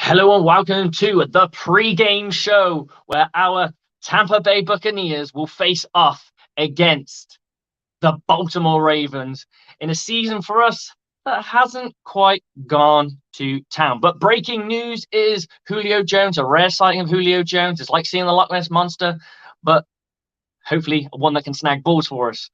Hello and welcome to the pre-game show where our Tampa Bay Buccaneers will face off against the Baltimore Ravens in a season for us that hasn't quite gone to town. But breaking news is Julio Jones, a rare sighting of Julio Jones. It's like seeing the Loch Ness Monster, but hopefully one that can snag balls for us.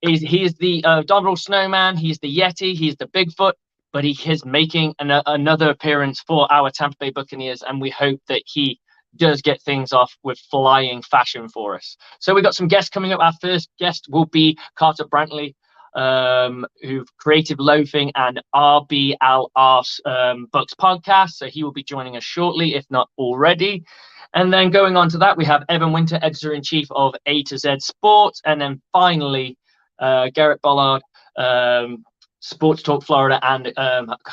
He is the Domino Snowman, he's the Yeti, he's the Bigfoot, but he is making another appearance for our Tampa Bay Buccaneers, and we hope that he does get things off with flying fashion for us. So we've got some guests coming up. Our first guest will be Carter Brantley, who Creative Loafing and RBLR Bucks podcast. So he will be joining us shortly, if not already. And then going on to that, we have Evan Winter, editor-in-chief of A to Z Sports. And then finally, Garrett Bollard, Sports Talk Florida and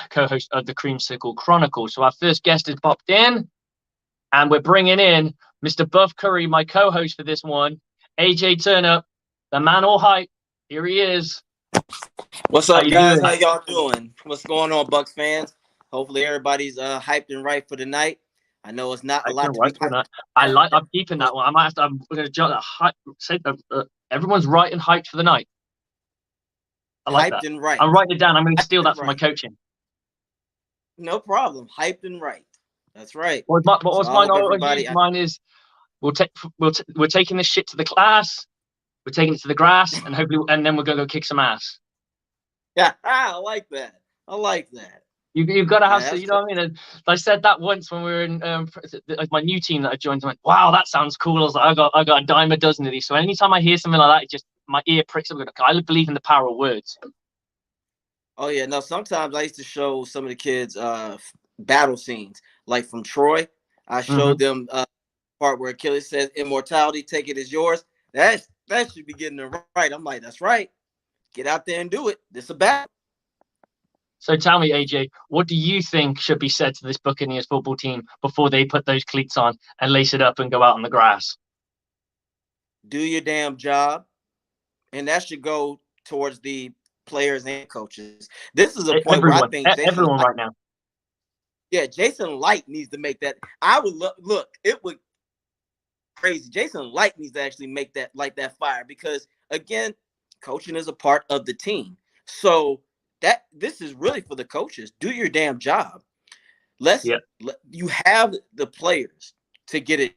co-host of the Creamsicle Chronicle. So our first guest is popped in, and we're bringing in Mr. Buff Curry, my co-host for this one, AJ Turner, the man all hype. Here he is. What's up, guys? How y'all doing? What's going on, Bucks fans? Hopefully everybody's hyped and right for the night. I know it's not a lot to be hyped. I'm keeping that one. I'm going to jot that everyone's right and hyped for the night. I like hyped that. And right. I'm writing it down. I'm going to steal that from my coaching. No problem. Hyped and right. That's right. What was mine? Mine is we're taking this shit to the class. We're taking it to the grass, and hopefully, and then we're going to go kick some ass. Yeah, I like that. You've got to have, you know what I mean? And I said that once when we were in my new team that I joined. I went, "Wow, that sounds cool." I was like, I got a dime a dozen of these. So anytime I hear something like that, it just my ear pricks up. I believe in the power of words. Oh yeah, no. Sometimes I used to show some of the kids battle scenes, like from Troy. I showed them part where Achilles says, "Immortality, take it as yours." That should be getting it right. I'm like, that's right. Get out there and do it. This is a battle. So tell me, AJ, what do you think should be said to this Buccaneers football team before they put those cleats on and lace it up and go out on the grass? Do your damn job. And that should go towards the players and coaches. This is a point where I think everyone right now. Yeah, Jason Light needs to make that. I would look, it would crazy. Jason Light needs to actually make that light that fire because again, coaching is a part of the team. So this is really for the coaches. Do your damn job. You have the players to get it.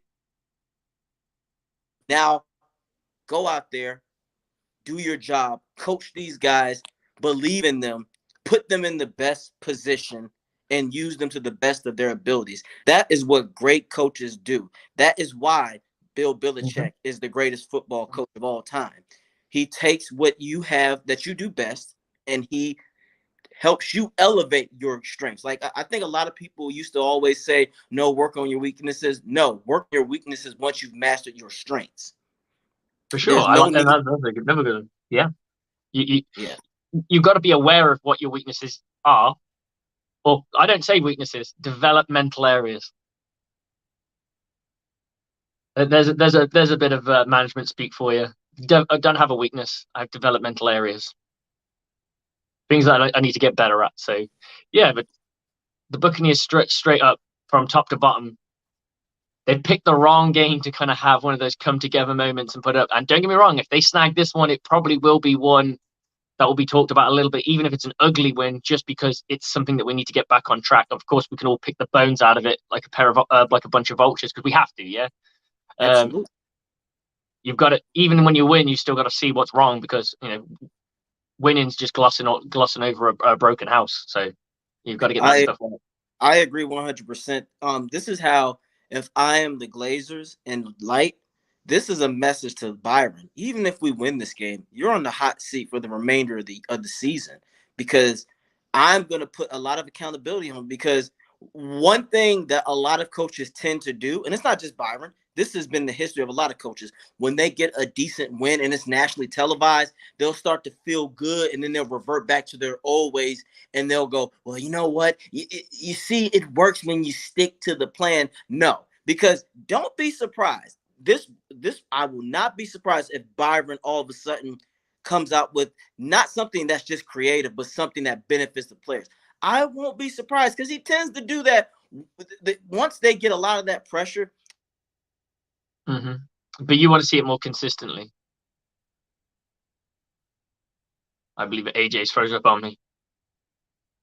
Now, go out there, do your job, coach these guys, believe in them, put them in the best position, and use them to the best of their abilities. That is what great coaches do. That is why Bill Belichick is the greatest football coach of all time. He takes what you have that you do best, and he helps you elevate your strengths. Like I think a lot of people used to always say, no, work on your weaknesses. No, work on your weaknesses once you've mastered your strengths. For sure. Never good. Yeah. You've got to be aware of what your weaknesses are. Or I don't say weaknesses, developmental areas. There's a bit of management speak for you. I don't have a weakness. I have developmental areas. Things that I need to get better at. So, yeah, but the Buccaneers straight up from top to bottom, they picked the wrong game to kind of have one of those come together moments and put up. And don't get me wrong, if they snag this one, it probably will be one that will be talked about a little bit, even if it's an ugly win, just because it's something that we need to get back on track. Of course, we can all pick the bones out of it like a bunch of vultures because we have to. Yeah. Absolutely. You've got to, even when you win, you still got to see what's wrong because winning's just glossing over a broken house. So you've got to get that stuff right. I agree 100%. This is how, if I am the Glazers and Light, this is a message to Byron. Even if we win this game, you're on the hot seat for the remainder of the season because I'm going to put a lot of accountability on him, because one thing that a lot of coaches tend to do, and it's not just Byron, this has been the history of a lot of coaches, when they get a decent win and it's nationally televised, they'll start to feel good, and then they'll revert back to their old ways, and they'll go, well, you know what? You see, it works when you stick to the plan. No, because don't be surprised. This I will not be surprised if Byron all of a sudden comes out with not something that's just creative, but something that benefits the players. I won't be surprised, because he tends to do that once they get a lot of that pressure. But you want to see it more consistently. I believe AJ's frozen up on me.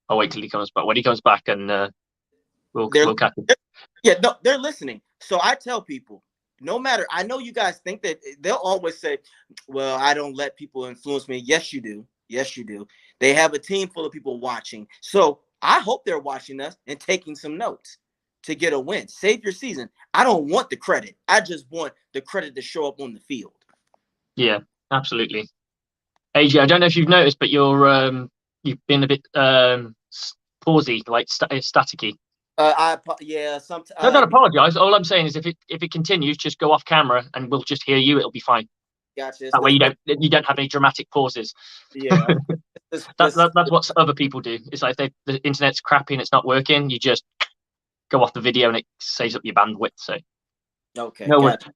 I'll wait till he comes back. When he comes back, and we'll catch him. Yeah, no, they're listening. So I tell people, no matter, I know you guys think that they'll always say, well, I don't let people influence me. Yes, you do. Yes, you do. They have a team full of people watching. So I hope they're watching us and taking some notes to get a win. Save your season. I don't want the credit. I just want the credit to show up on the field. Yeah, absolutely. AJ, I don't know if you've noticed, but you've been a bit pausey, like staticky. Sometimes. Don't apologize. All I'm saying is, if it continues, just go off camera and we'll just hear you. It'll be fine. Gotcha. That way you don't have any dramatic pauses. Yeah. That's what other people do. It's like, if the internet's crappy and it's not working, you just go off the video and it saves up your bandwidth. So okay. No, gotcha.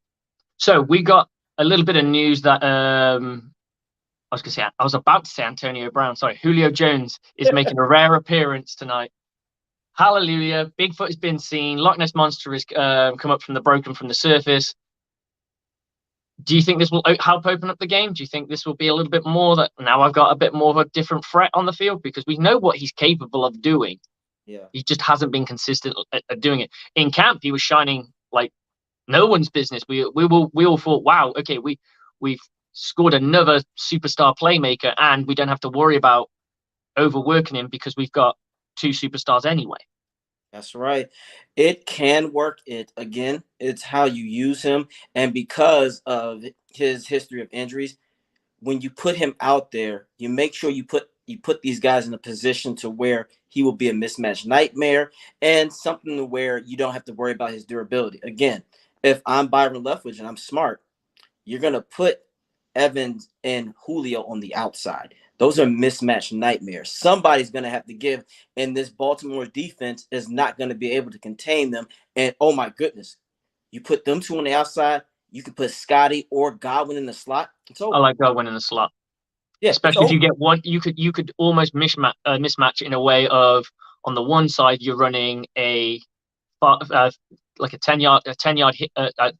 So we got a little bit of news that I was about to say Antonio Brown. Sorry, Julio Jones is making a rare appearance tonight. Hallelujah! Bigfoot has been seen. Loch Ness monster has come up from the surface. Do you think this will help open up the game? Do you think this will be a little bit more that now I've got a bit more of a different threat on the field, because we know what he's capable of doing? Yeah, he just hasn't been consistent at doing it. In camp, he was shining like no one's business. We all thought, wow, okay, we've scored another superstar playmaker, and we don't have to worry about overworking him because we've got two superstars anyway. That's right. It can work. It's how you use him. And because of his history of injuries, when you put him out there, you make sure you put these guys in a position to where he will be a mismatch nightmare, and something to where you don't have to worry about his durability. Again, if I'm Byron Leftwich and I'm smart, you're going to put Evans and Julio on the outside. Those are mismatch nightmares. Somebody's going to have to give, and this Baltimore defense is not going to be able to contain them. And oh my goodness, you put them two on the outside, you could put Scotty or Godwin in the slot. It's over. I like Godwin in the slot. Yeah, especially if you get one, you could almost mismatch in a way of, on the one side you're running like a 10-yard hit,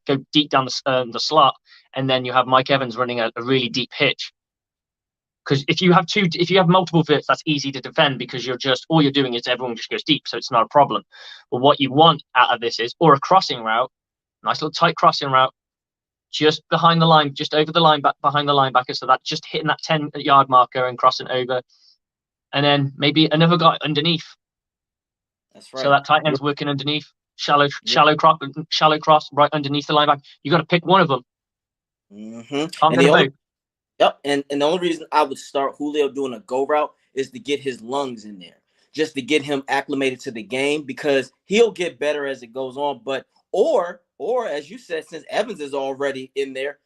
go deep down the slot, and then you have Mike Evans running a really deep hitch. Because if you have multiple verts, that's easy to defend, because all you're doing is everyone just goes deep, so it's not a problem. But what you want out of this is, or a crossing route, nice little tight crossing route, just behind the line, just over the line, behind the linebacker, so that just hitting that 10-yard marker and crossing over, and then maybe another guy underneath. That's right. So that tight end's working underneath, shallow cross right underneath the linebacker. You got to pick one of them. Mm-hmm. Yep. And the only reason I would start Julio doing a go route is to get his lungs in there, just to get him acclimated to the game, because he'll get better as it goes on. But or as you said, since Evans is already in there,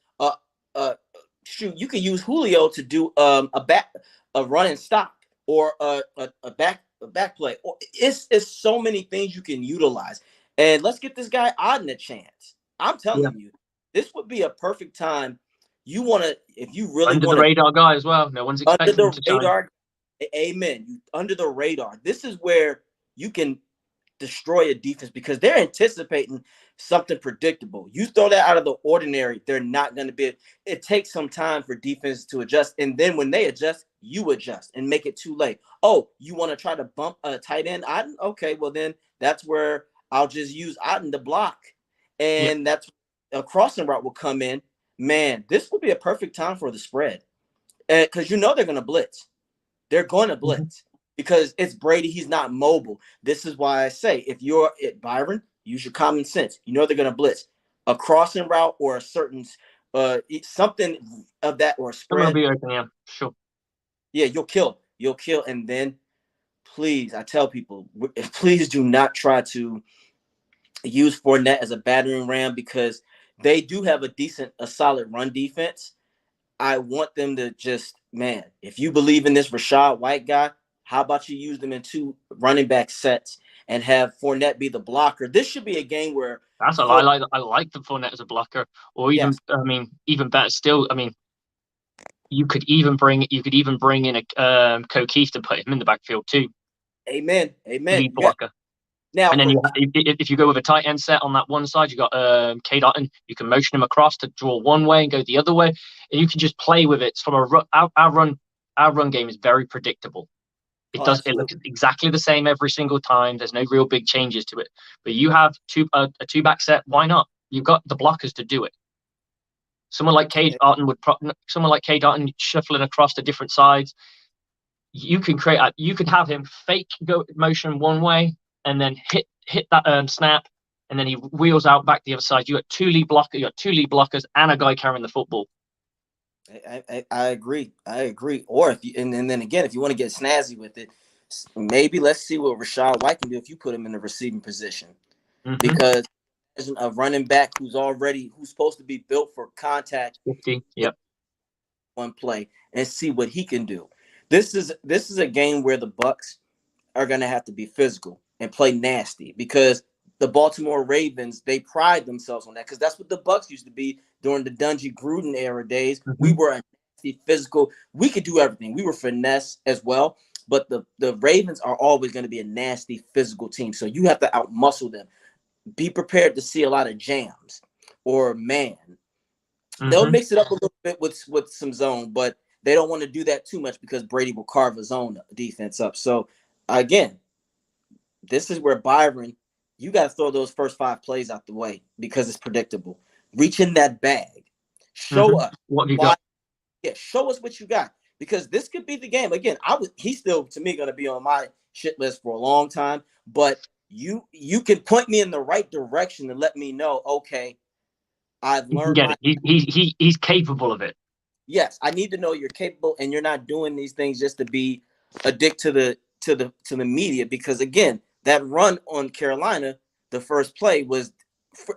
you could use Julio to do a run and stop, or a back play. It's so many things you can utilize. And let's get this guy Auden a chance. I'm telling you, this would be a perfect time. You want to, if you really under the radar guy as well. No one's expecting him to radar. Amen. Under the radar. This is where you can destroy a defense, because they're anticipating something predictable. You throw that out of the ordinary, they're not going to be. It takes some time for defense to adjust, and then when they adjust, you adjust and make it too late. Oh, you want to try to bump a tight end, Auden? Okay, well then that's where I'll just use Auden to block, and that's a crossing route will come in. Man, this would be a perfect time for the spread, because they're going to blitz. They're going to blitz because it's Brady. He's not mobile. This is why I say, if you're at Byron, use your common sense. They're going to blitz. A crossing route or a certain something of that, or a spread. Someone will be open, yeah, sure. Yeah, you'll kill. And then please, I tell people, please do not try to use Fournette as a battering ram because they do have a solid run defense. I want them to just, man, if you believe in this Rachaad White guy, how about you use them in 2 running back sets and have Fournette be the blocker? This should be a game where That's all. I like the Fournette as a blocker, or even yes, I mean even better still. I mean you could even bring in a Keith to put him in the backfield too, amen, amen. lead blocker. Now And then for if you go with a tight end set on that one side, you got K. Dotton. You can motion him across to draw one way and go the other way, and you can just play with it. It's from our run game is very predictable. It looks exactly the same every single time. There's no real big changes to it. But you have a 2-back set. Why not? You've got the blockers to do it. Someone like K. Dotton shuffling across to different sides. You can have him fake go motion one way and then hit that snap, and then he wheels out back the other side. You got two lead blockers and a guy carrying the football. I agree. Or if you and then again, if you want to get snazzy with it, maybe let's see what Rachaad White can do if you put him in the receiving position. Mm-hmm. Because a running back who's supposed to be built for contact. 50, yep. One play and see what he can do. This is a game where the Bucs are going to have to be physical and play nasty because the Baltimore Ravens, they pride themselves on that because that's what the Bucs used to be during the Dungy Gruden era days. Mm-hmm. We were a nasty physical. We could do everything. We were finesse as well, but the Ravens are always going to be a nasty physical team. So you have to outmuscle them. Be prepared to see a lot of jams or man. Mm-hmm. They'll mix it up a little bit with some zone, but they don't want to do that too much because Brady will carve his own defense up. So again, this is where Byron, you got to throw those first 5 plays out the way because it's predictable. Reach in that bag. Show us what you got. Yeah, show us what you got because this could be the game. Again, he's still to me going to be on my shit list for a long time, but you can point me in the right direction and let me know, okay, I've learned. He's capable of it. Yes, I need to know you're capable and you're not doing these things just to be a dick to the media because again, that run on Carolina, the first play was,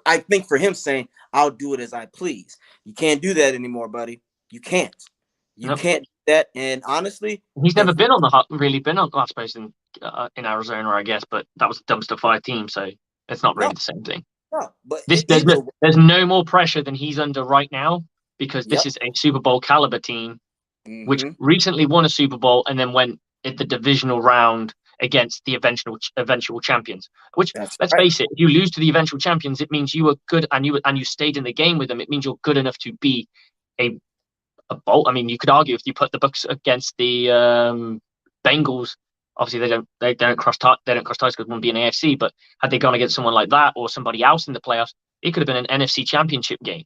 I think, for him saying, "I'll do it as I please." You can't do that anymore, buddy. You can't. You can't do that. And honestly, he's never been on I suppose in Arizona, I guess, but that was a dumpster fire team, so it's not really the same thing. No, but there's no more pressure than he's under right now because this is a Super Bowl caliber team, which recently won a Super Bowl and then went at the divisional round against the eventual champions. Which face it, if you lose to the eventual champions, it means you were good and you stayed in the game with them. It means you're good enough to be a bowl. I mean, you could argue if you put the Bucs against the Bengals. Obviously, they don't cross ties because one be an AFC. But had they gone against someone like that or somebody else in the playoffs, it could have been an NFC Championship game.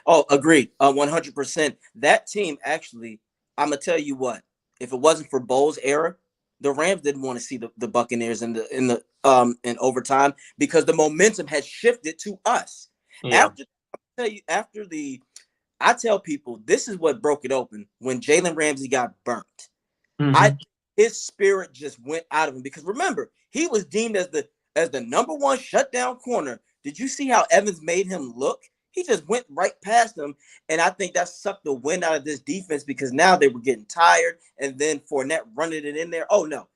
Oh, agreed, 100%. That team actually, I'm gonna tell you what. If it wasn't for Bowles' era, the Rams didn't want to see the Buccaneers in overtime because the momentum had shifted to us. Yeah. I tell people this is what broke it open when Jalen Ramsey got burnt. Mm-hmm. His spirit just went out of him because remember, he was deemed as the number 1 shutdown corner. Did you see how Evans made him look? He just went right past him, and I think that sucked the wind out of this defense because now they were getting tired, and then Fournette running it in there. Oh no!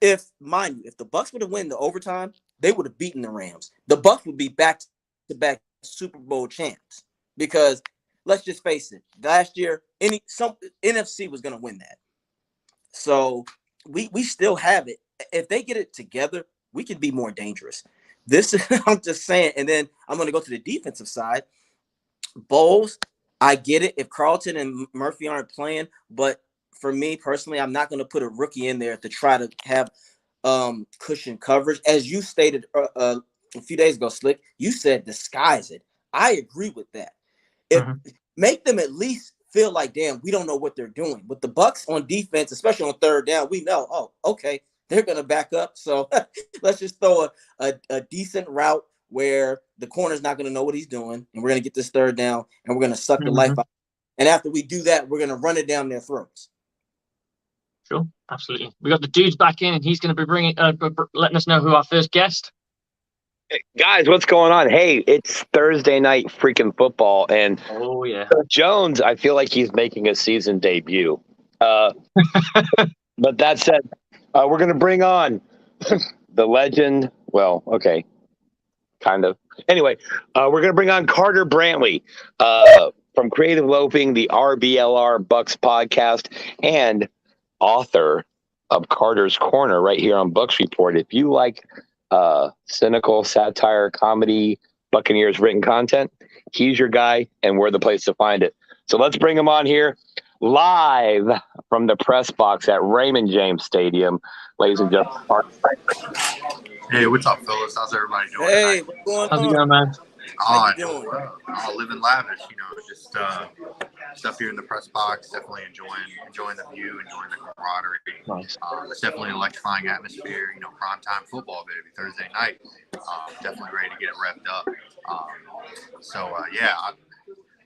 If the Bucs would have won the overtime, they would have beaten the Rams. The Bucs would be back-to-back Super Bowl champs because let's just face it, last year NFC was going to win that. So we still have it. If they get it together, we can be more dangerous. This is I'm just saying, and then I'm going to go to the defensive side. Bowles, I get it if Carlton and Murphy aren't playing, but for me personally, I'm not going to put a rookie in there to try to have cushion coverage. As you stated a few days ago, Slick, you said disguise it. I agree with that. Make them at least feel like, damn, we don't know what they're doing. With the Bucs on defense, especially on third down, we know, oh, okay, they're going to back up. So let's just throw a decent route where the corner's not going to know what he's doing, and we're going to get this third down, and we're going to suck the life out. And after we do that, we're going to run it down their throats. Sure, absolutely. We got the dudes back in, and he's going to be letting us know who our first guest. Guys, what's going on? Hey, it's Thursday night freaking football, and oh yeah, Jones, I feel like he's making a season debut. But that said, we're going to bring on the legend. Well, okay, kind of. Anyway, we're going to bring on Carter Brantley from Creative Loafing, the RBLR Bucks podcast, and author of Carter's Corner right here on Bucks Report. If you like cynical satire, comedy, Buccaneers written content, he's your guy, and we're the place to find it. So let's bring him on here live from the press box at Raymond James Stadium, ladies and gentlemen. Hey, what's up, fellas? How's everybody doing? Hey, what's going how's it on? going, man? Living lavish, just stuff here in the press box. Definitely enjoying the view, enjoying the camaraderie. Nice. It's definitely an electrifying atmosphere. Primetime football, baby, Thursday night. Definitely ready to get it revved up.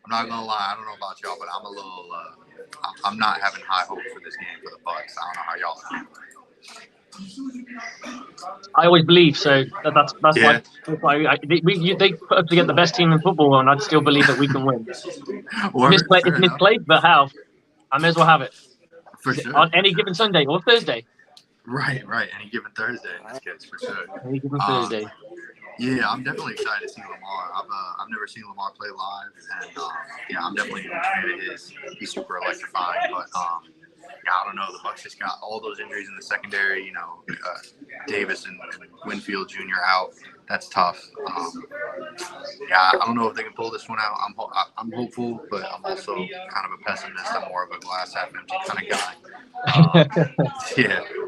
I'm not gonna lie. I don't know about y'all, but I'm a little. I'm not having high hopes for this game for the Bucks. I don't know how y'all feel. I always believe so. That's why they put up together the best team in football, and I'd still believe that we can win. It's misplaced, but how? I may as well have it. For sure. On any given Sunday or Thursday. Right. Any given Thursday in this case, for sure. Any given Thursday. Yeah, I'm definitely excited to see Lamar. I've never seen Lamar play live, and I'm definitely a fan of his. He's super electrifying, but I don't know. The Bucks just got all those injuries in the secondary. Davis and Winfield Jr. out. That's tough. I don't know if they can pull this one out. I'm hopeful, but I'm also kind of a pessimist. I'm more of a glass half empty kind of guy.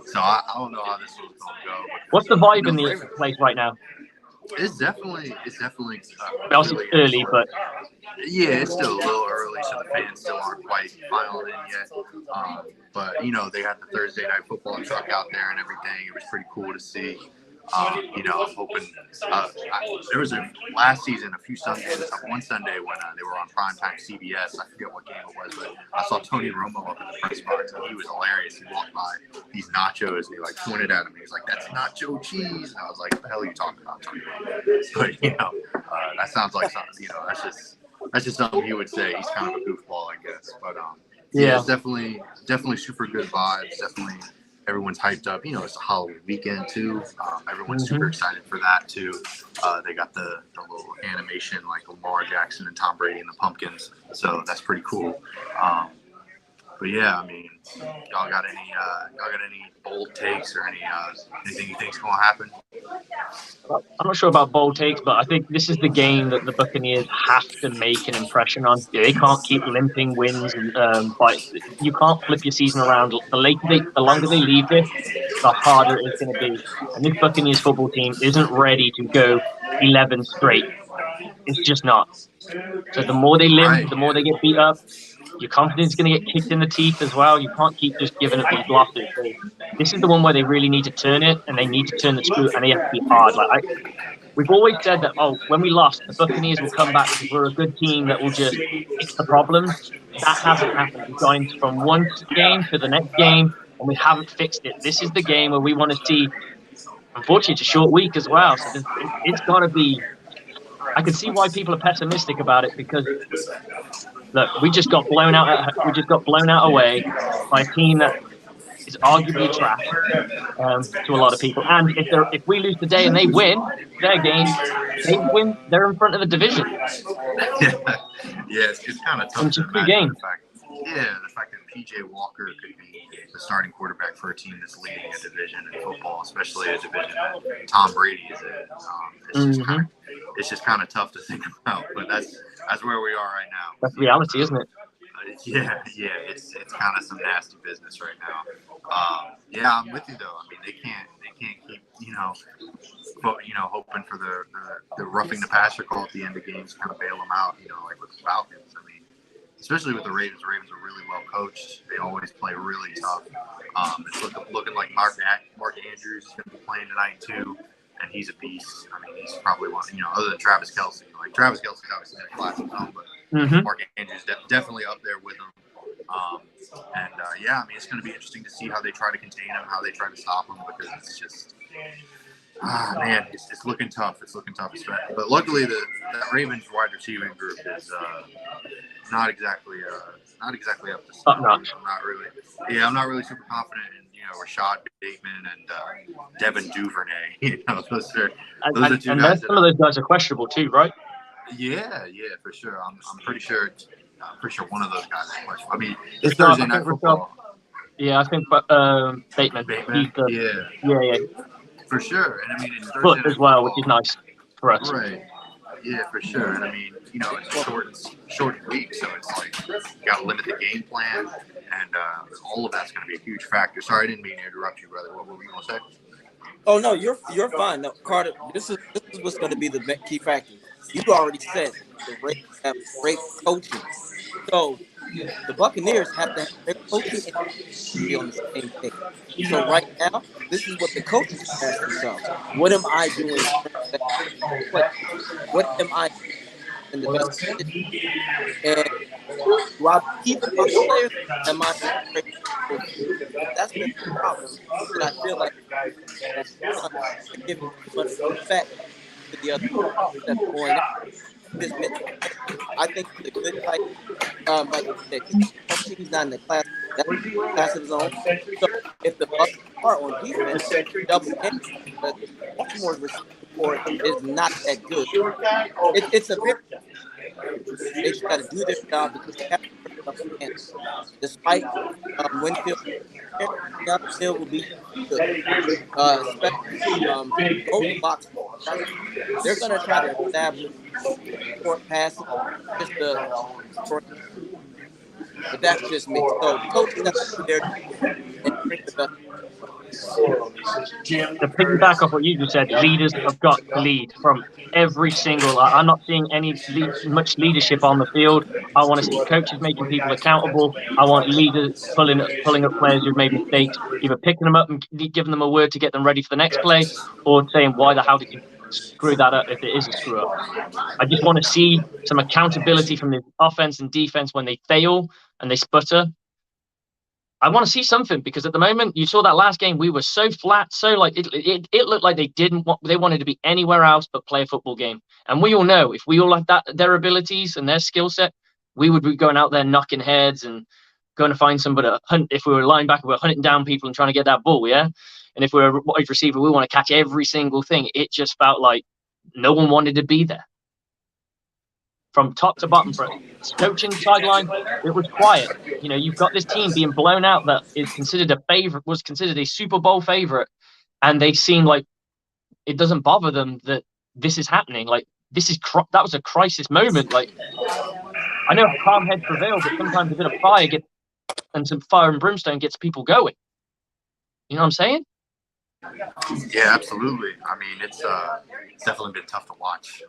So I don't know how this one's going to go. What's the vibe in the place right now? It's definitely. Obviously it's early, but yeah, it's still a little early, so the fans still aren't quite filing in yet. But they had the Thursday night football truck out there and everything. It was pretty cool to see. I'm hoping. There was last season a few Sundays. One Sunday when they were on primetime CBS. I forget what game it was, but I saw Tony Romo up in the press box, and he was hilarious. He walked by these nachos, and he pointed at him. He was like, "That's nacho cheese," and I was like, "What the hell are you talking about, Tony Romo?" But that sounds like something. That's just something he would say. He's kind of a goofball, I guess. But it's definitely super good vibes. Definitely. Everyone's hyped up. It's a Halloween weekend too. Everyone's super excited for that too. They got the little animation like Lamar Jackson and Tom Brady and the Pumpkins, so that's pretty cool. But yeah, y'all got any bold takes or anything you think's gonna happen? I'm not sure about bold takes, but I think this is the game that the Buccaneers have to make an impression on. They can't keep limping wins, but you can't flip your season around. The longer they leave this, the harder it's going to be. And this Buccaneers football team isn't ready to go 11 straight. It's just not. So the more they limp, the more they get beat up. Your confidence is going to get kicked in the teeth as well. You can't keep just giving up these losses. So this is the one where they really need to turn it, and they need to turn the screw, and they have to be hard. We've always said that, when we lost, the Buccaneers will come back because we're a good team that will just fix the problems. That hasn't happened. We've gone from one game to the next game, and we haven't fixed it. This is the game where we want to see. Unfortunately, it's a short week as well, so it's got to be. I can see why people are pessimistic about it because. Look, we just got blown out away by a team that is arguably trash to a lot of people. And if we lose today and they win their game, they're in front of the division. It's kind of tough to imagine the fact that PJ Walker could be the starting quarterback for a team that's leading a division in football, especially a division that Tom Brady is in. It's just kind of tough to think about, but that's where we are right now. That's reality, isn't it? It's kind of some nasty business right now. I'm with you though. They can't keep hoping for the roughing the passer call at the end of games, kind of bail them out. Like with the Falcons. Especially with the Ravens. The Ravens are really well coached. They always play really tough. It's looking like Mark Andrews is going to be playing tonight too. And he's a beast. He's probably one, other than Travis Kelce. Travis Kelce's obviously in a class of his own, but Mark Andrews definitely up there with him. Yeah, I mean, it's going to be interesting to see how they try to contain him, how they try to stop him, because it's just, man, it's looking tough. It's looking tough. But luckily, that Ravens wide receiving group is not exactly up to snuff. I'm not really. Yeah, I'm not really super confident in Rashad Bateman and Devin Duvernay. Those are two and guys. Some of those guys are questionable too, right? Yeah, for sure. I'm pretty sure. I'm pretty sure one of those guys is questionable. I mean, it's Thursday night football. Yeah, I think Bateman. Yeah, for sure. And I mean, it's Thursday foot night as well, football, which is nice for us. Right. Yeah, for sure. And I mean, it's a shortened week, so it's like you got to limit the game plan, and all of that's going to be a huge factor. Sorry, I didn't mean to interrupt you, brother. What were you going to say? Oh no, you're fine. No, Carter, this is what's going to be the key factor. You already said the Ravens have great coaching, so the Buccaneers have to have their coaching and be on the same page. So right now, this is what the coaches ask themselves: what am I doing? What am I in the best position? And do I believe in my players? Am I? That's the problem. And I feel like they're giving too much respect to the other that's going on. I think it's a good like you said, he's not in the class. That's a class of his own. So if the Bucks are on defense, double game, but Baltimore's receiving is not that good. It's a very they just got to do their job because they have to bring despite Winfield will be good. Especially both box. They're going to try to establish short passes, just but that's just me. So coaches got to do their and bring the best. To piggyback off what you just said, leaders have got to lead from every single. I'm not seeing much leadership on the field. I want to see coaches making people accountable. I want leaders pulling up players who've made mistakes, either picking them up and giving them a word to get them ready for the next play, or saying why the hell did you screw that up if it is a screw up. I just want to see some accountability from the offense and defense when they fail and they sputter. I want to see something, because at the moment, you saw that last game, we were so flat, so like it looked like they wanted to be anywhere else but play a football game. And we all know if we all had their abilities and their skill set, we would be going out there knocking heads and going to find somebody to hunt. If we were a linebacker, we're hunting down people and trying to get that ball, yeah. And if we're a wide receiver, we want to catch every single thing. It just felt like no one wanted to be there. From top to bottom, for coaching sideline, it was quiet. You've got this team being blown out that is considered was considered a Super Bowl favorite, and they seem like it doesn't bother them that this is happening. Like that was a crisis moment. Like I know calm heads prevail, but sometimes a bit of fire and some fire and brimstone gets people going. You know what I'm saying? Yeah, absolutely. I mean, it's definitely been tough to watch.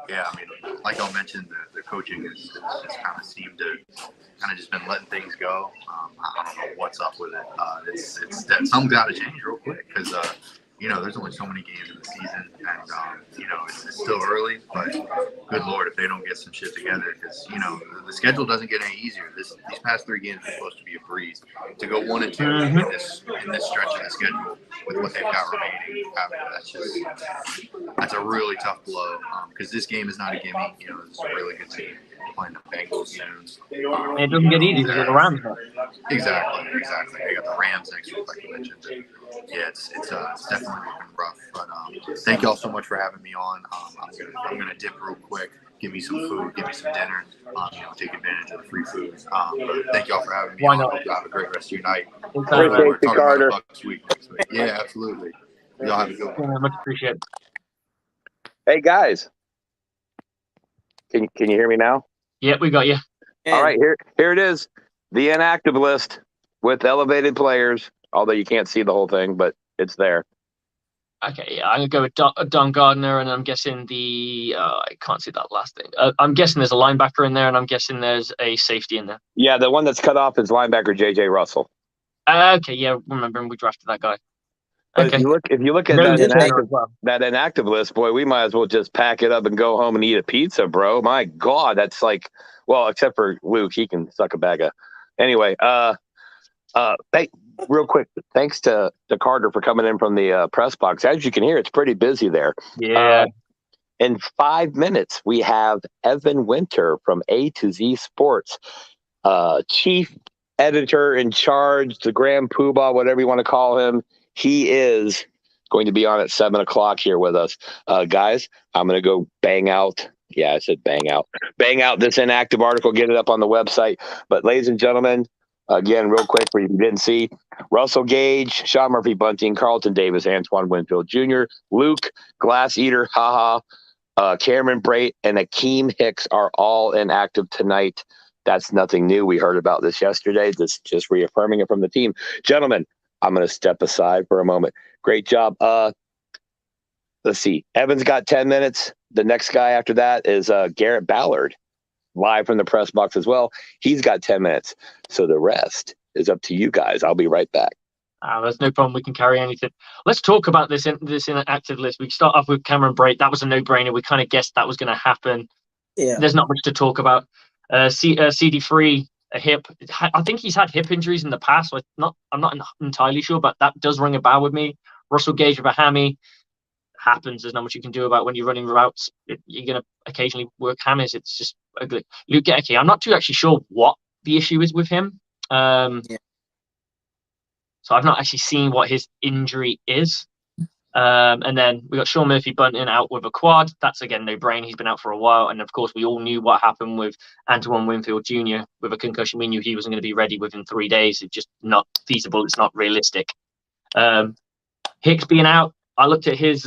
Yeah, I mean, like I mentioned, the coaching has kind of seemed to kind of just been letting things go. I don't know what's up with it. It's that something's got to change real quick, because there's only so many games in the season, and it's still early. But good Lord, if they don't get some shit together, because the schedule doesn't get any easier. These past 3 games are supposed to be a breeze. To go 1-2 in this stretch of the schedule with what they've got remaining, that's a really tough blow. Because this game is not a gimme. This is a really good team playing the Bengals soon. It doesn't get easy because of the Rams. Exactly. They got the Rams next week, like you mentioned. And yeah, it's definitely looking rough. But thank y'all so much for having me on. I'm gonna dip real quick. Give me some food. Give me some dinner. Take advantage of the free food. But thank y'all for having me on. Hope you have a great rest of your night. Appreciate you, Carter. Next week. Yeah, absolutely. Y'all have a good one. Yeah, much appreciated. Hey guys, can you hear me now? Yeah, we got you. All right, here it is, the inactive list with elevated players. Although you can't see the whole thing, but it's there. Okay, yeah, I'm gonna go with Don Gardner, and I'm guessing I can't see that last thing. I'm guessing there's a linebacker in there, and I'm guessing there's a safety in there. Yeah, the one that's cut off is linebacker J.J. Russell. Okay, yeah, remember we drafted that guy. But okay. if you look at that inactive list, boy, we might as well just pack it up and go home and eat a pizza, bro. My God, that's like, well, except for Luke, he can suck a bag of Anyway, hey, real quick, thanks to Carter for coming in from the press box. As you can hear, it's pretty busy there. Yeah. In 5 minutes, we have Evan Winter from A to Z Sports, chief editor in charge, the Grand Poobah, whatever you want to call him. He is going to be on at 7:00 here with us. Guys, I'm going to go bang out. Yeah, I said bang out. Bang out this inactive article, get it up on the website. But ladies and gentlemen, again, real quick, for you who didn't see, Russell Gage, Sean Murphy Bunting, Carlton Davis, Antoine Winfield Jr., Luke Glass Eater, Cameron Brate, and Akeem Hicks are all inactive tonight. That's nothing new. We heard about this yesterday. This just reaffirming it from the team. Gentlemen, I'm going to step aside for a moment. Great job. Let's see. Evan's got 10 minutes. The next guy after that is Garrett Ballard, live from the press box as well. He's got 10 minutes. So the rest is up to you guys. I'll be right back. There's no problem. We can carry anything. Let's talk about this inactive list. We start off with Cameron Brate. That was a no-brainer. We kind of guessed that was going to happen. Yeah. There's not much to talk about. CD3, a hip. I think he's had hip injuries in the past. So I'm not entirely sure, but that does ring a bell with me. Russell Gage with a hammy. Happens. There's not much you can do about when you're running routes. You're going to occasionally work hammies. It's just ugly. Luke Gettke, I'm not too actually sure what the issue is with him. So I've not actually seen what his injury is. And then we got Sean Murphy Bunting out with a quad. That's, again, no brain. He's been out for a while. And, of course, we all knew what happened with Antoine Winfield Jr. with a concussion. We knew he wasn't going to be ready within 3 days. It's just not feasible. It's not realistic. Hicks being out, I looked at his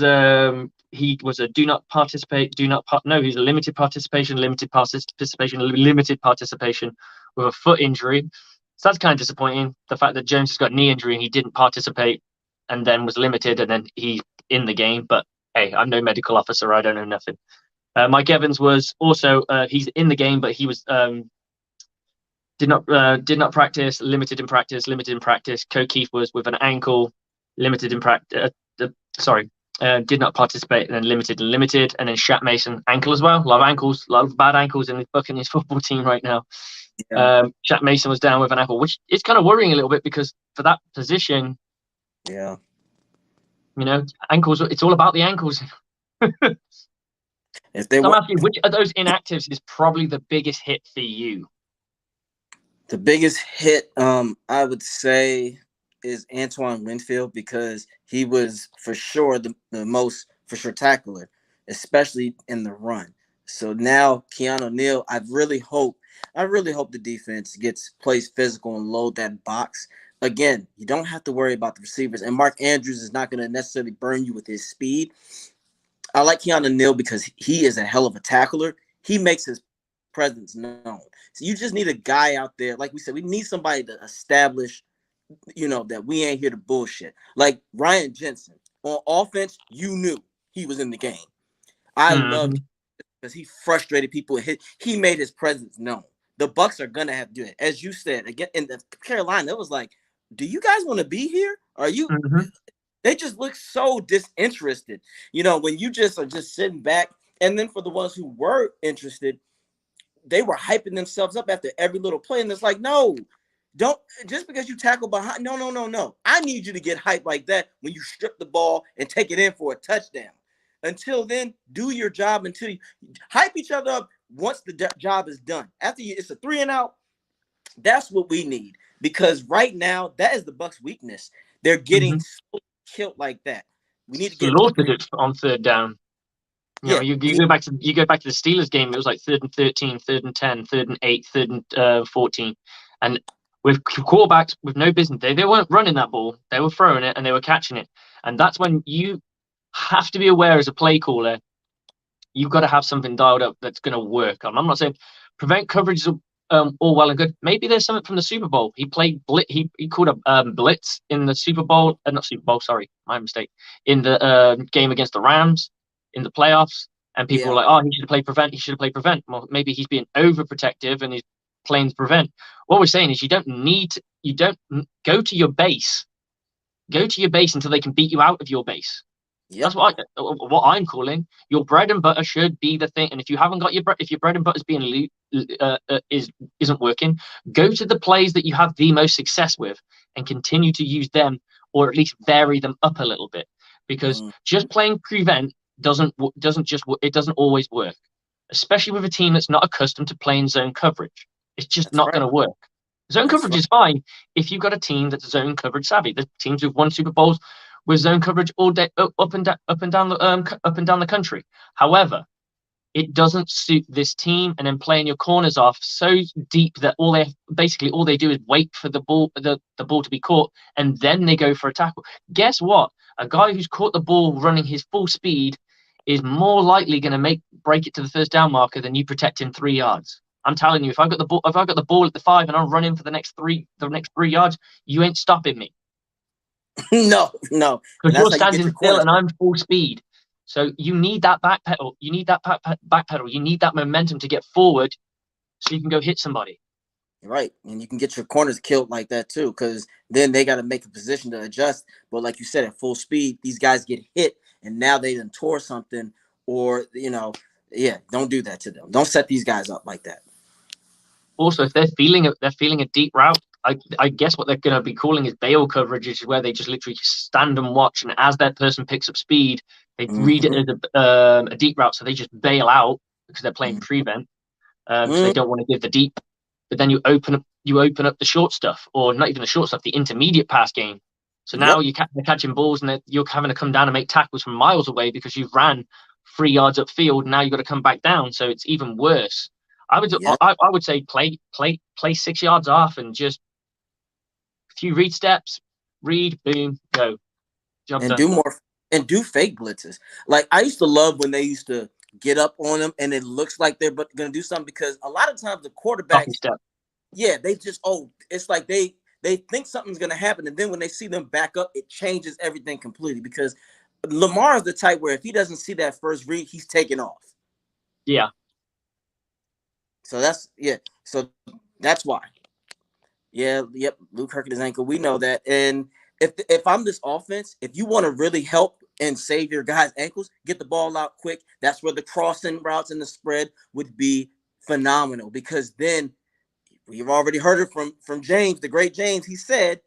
he was a he's a limited participation with a foot injury. So that's kind of disappointing. The fact that Jones has got knee injury and he didn't participate and then was limited and then he's in the game. But hey, I'm no medical officer. I don't know nothing. Mike Evans was also he's in the game, but he was did not practice, limited in practice. Co Keith was with an ankle, limited in practice. Did not participate and then limited. And then Shaq Mason, ankle as well. A lot of bad ankles in the Buccaneers football team right now. Yeah. Shaq Mason was down with an ankle, which is kind of worrying a little bit because for that position, ankles, it's all about the ankles. If they I'm asking, which of those inactives is probably the biggest hit for you? The biggest hit, I would say, is Antoine Winfield because he was for sure the most for sure tackler, especially in the run. So now Keanu Neal, I really hope the defense plays physical and load that box. Again, you don't have to worry about the receivers, and Mark Andrews is not going to necessarily burn you with his speed. I like Keanu Neal because he is a hell of a tackler. He makes his presence known. So you just need a guy out there. Like we said, we need somebody to establish, that we ain't here to bullshit. Like Ryan Jensen. On offense, you knew he was in the game. I loved him because he frustrated people. He made his presence known. The Bucs are going to have to do it. As you said, again, in Carolina, it was like, do you guys want to be here? Are you They just look so disinterested, when you just are just sitting back. And then for the ones who were interested, they were hyping themselves up after every little play. And it's like, no, don't just because you tackle behind. No. I need you to get hyped like that when you strip the ball and take it in for a touchdown. Until then, do your job until you hype each other up once the job is done. After it's a 3-and-out, that's what we need. Because right now, that is the Bucs' weakness. They're getting so killed like that. We need to get slaughtered on third down. You go back to the Steelers game. It was like 3rd and 13, 3rd and 10, 3rd and 8, 3rd and 14, and with quarterbacks with no business, they weren't running that ball. They were throwing it and they were catching it, and that's when you have to be aware as a play caller. You've got to have something dialed up that's going to work. I'm not saying prevent coverage is all well and good. Maybe there's something from the Super Bowl. He played he called a blitz in the Super Bowl. Not Super Bowl. Sorry, my mistake. In the game against the Rams in the playoffs, and people were like, "Oh, he should have played prevent. He should have played prevent." Well, maybe he's being overprotective and he's playing prevent. What we're saying is, you don't go to your base. Go to your base until they can beat you out of your base. That's what I'm calling. Your bread and butter should be the thing. And if you haven't got if your bread and butter is being isn't working, go to the plays that you have the most success with and continue to use them, or at least vary them up a little bit. Because just playing prevent doesn't always work, especially with a team that's not accustomed to playing zone coverage. It's just not going to work. Zone coverage is fine if you've got a team that's zone coverage savvy. The teams who've won Super Bowls with zone coverage all day, up and down the country. However, it doesn't suit this team, and then playing your corners off so deep that all they do is wait for the ball to be caught, and then they go for a tackle. Guess what? A guy who's caught the ball running his full speed is more likely going to break it to the first down marker than you protecting 3 yards. I'm telling you, if I've got the ball at the 5 and I'm running for the next 3 yards, you ain't stopping me. No. Because you're standing still and I'm full speed. So you need that back pedal. You need that back pedal. You need that momentum to get forward so you can go hit somebody. Right. And you can get your corners killed like that too, because then they got to make a position to adjust. But like you said, at full speed, these guys get hit and now they done tore something, or, don't do that to them. Don't set these guys up like that. Also, if they're feeling a deep route, I guess what they're going to be calling is bail coverage, which is where they just literally stand and watch, and as that person picks up speed, they read it as a deep route, so they just bail out because they're playing prevent, so they don't want to give the deep. But then you open up the short stuff, or not even the short stuff, the intermediate pass game. So now you're catching balls, and you're having to come down and make tackles from miles away because you've ran 3 yards upfield. And now you've got to come back down, so it's even worse. I would say play 6 yards off and just a few read steps, boom, go, jump and do more and do fake blitzes. Like I used to love when they used to get up on them and it looks like they're going to do something, because a lot of times the quarterbacks, they just it's like they think something's going to happen, and then when they see them back up, it changes everything completely, because Lamar is the type where if he doesn't see that first read, he's taking off. Yeah. So that's why. Yeah, yep, Luke hurt his ankle. We know that. And if I'm this offense, if you want to really help and save your guys' ankles, get the ball out quick. That's where the crossing routes and the spread would be phenomenal, because then we've already heard it from James, the great James. He said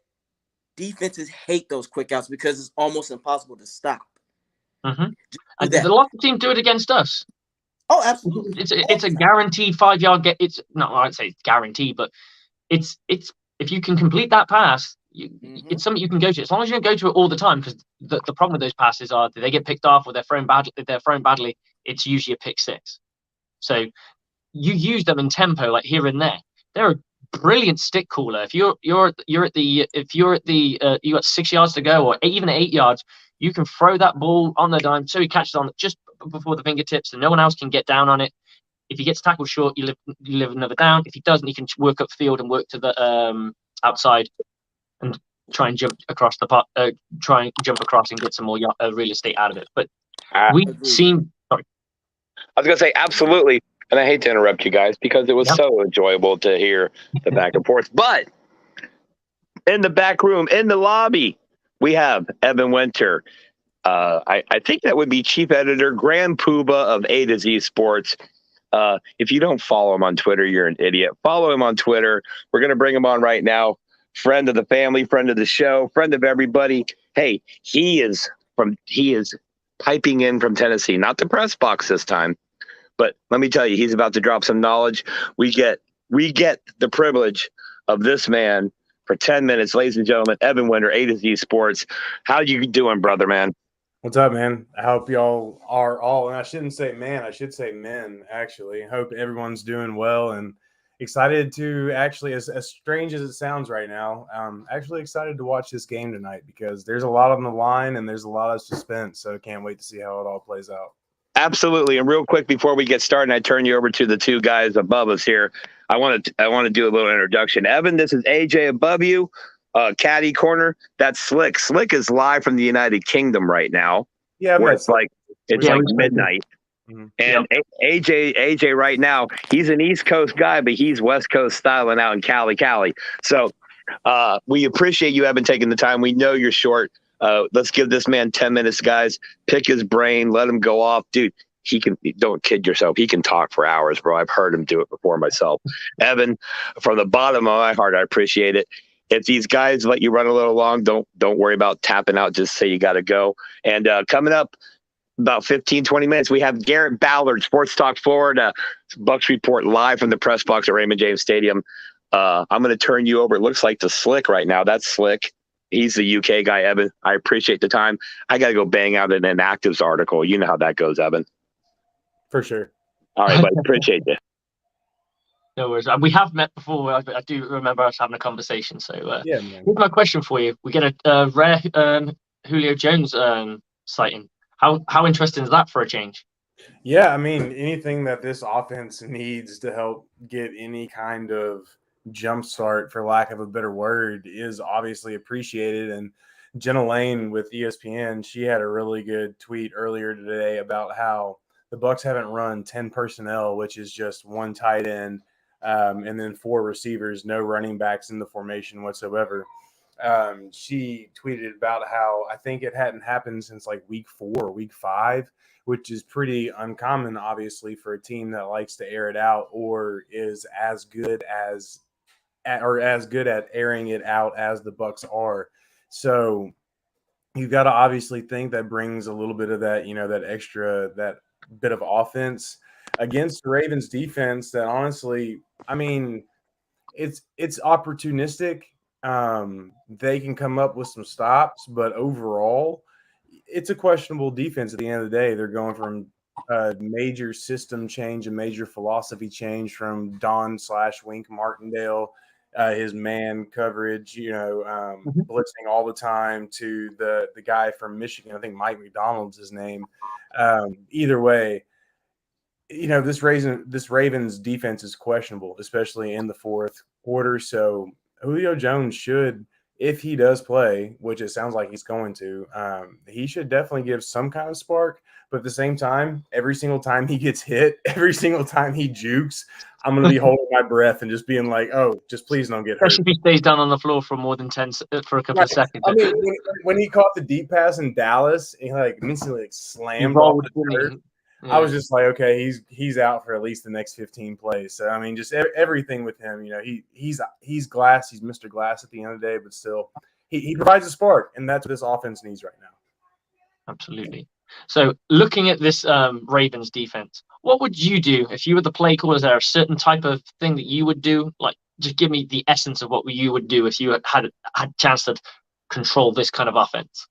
defenses hate those quick outs because it's almost impossible to stop. Mm-hmm. And a lot of teams do it against us. Oh, absolutely. It's a guaranteed 5 yard get. It's not, I'd say it's guaranteed, but it's if you can complete that pass, it's something you can go to, as long as you don't go to it all the time, because the problem with those passes are that they get picked off, or they're thrown badly. If they're thrown badly, it's usually a pick six. So you use them in tempo, like here and there. They're a brilliant stick cooler. If you got 6 yards to go, or even 8 yards, you can throw that ball on the dime so he catches on just before the fingertips and no one else can get down on it. If he gets tackled short, you live another down. If he doesn't, he can work upfield and work to the outside and try and jump across the pot. Try and jump across and get some more real estate out of it. But we seem. Sorry. I was gonna say absolutely, and I hate to interrupt you guys because it was so enjoyable to hear the back and forth. But in the back room, in the lobby, we have Evan Winter. I think that would be chief editor, Grand Poobah of A to Z Sports. If you don't follow him on Twitter, you're an idiot. Follow him on Twitter. We're going to bring him on right now. Friend of the family, friend of the show, friend of everybody. Hey, he is piping in from Tennessee, not the press box this time, but let me tell you, he's about to drop some knowledge. We get the privilege of this man for 10 minutes, ladies and gentlemen. Evan Winter, A to Z Sports. How you doing, brother, man? What's up, man? I hope y'all are all, and I shouldn't say man, I should say men, actually. Hope everyone's doing well and excited to actually, as strange as it sounds right now, actually excited to watch this game tonight because there's a lot on the line and there's a lot of suspense, so can't wait to see how it all plays out. Absolutely. And real quick before we get started, I turn you over to the two guys above us here. I want to do a little introduction. Evan, this is AJ above you. Caddy corner, that's Slick. Slick is live from the United Kingdom right now. Yeah, where it's like midnight. Mm-hmm. And AJ right now, he's an East Coast guy, but he's West Coast styling out in Cali. So we appreciate you having taken the time. We know you're short. Let's give this man 10 minutes, guys. Pick his brain. Let him go off. Dude, he can – don't kid yourself. He can talk for hours, bro. I've heard him do it before myself. Evan, from the bottom of my heart, I appreciate it. If these guys let you run a little long, don't worry about tapping out. Just say you got to go. And coming up about 15, 20 minutes, we have Garrett Ballard, Sports Talk Florida, Bucks Report live from the press box at Raymond James Stadium. I'm going to turn you over. It looks like to Slick right now. That's Slick. He's the UK guy, Evan. I appreciate the time. I got to go bang out an Inactives article. You know how that goes, Evan. For sure. All right, buddy. Appreciate it. No worries. We have met before. I do remember us having a conversation. So Yeah, man. here's my question for you. We get a rare Julio Jones sighting. How interesting is that for a change? Yeah, I mean, anything that this offense needs to help get any kind of jump start, for lack of a better word, is obviously appreciated. And Jenna Lane with ESPN, she had a really good tweet earlier today about how the Bucks haven't run 10 personnel, which is just one tight end, and then 4 receivers, no running backs in the formation whatsoever. She tweeted about how I think it hadn't happened since like week 4 or week 5, which is pretty uncommon, obviously, for a team that likes to air it out or is as good at airing it out as the Bucks are. So you've got to obviously think that brings a little bit of that, that bit of offense against the Ravens defense that honestly, I mean, it's opportunistic. They can come up with some stops, but overall, it's a questionable defense at the end of the day. They're going from a major system change, a major philosophy change from Don/Wink Martindale, his man coverage, blitzing all the time, to the guy from Michigan. I think Mike McDonald's his name. Either way, this Ravens defense is questionable, especially in the fourth quarter. So Julio Jones should, if he does play, which it sounds like he's going to, he should definitely give some kind of spark. But at the same time, every single time he gets hit, every single time he jukes, I'm going to be holding my breath and just being like, oh, just please don't get hurt. Especially if he stays down on the floor for more than 10 for a couple of seconds. I mean, when he caught the deep pass in Dallas, he instantly slammed off the dirt. Yeah. I was just like, okay, he's out for at least the next 15 plays. So I mean, just everything with him, he's glass, he's Mr. Glass at the end of the day, but still, he provides a spark, and that's what this offense needs right now. Absolutely. So looking at this Ravens defense, what would you do if you were the play caller? Is there a certain type of thing that you would do? Like, just give me the essence of what you would do if you had a chance to control this kind of offense.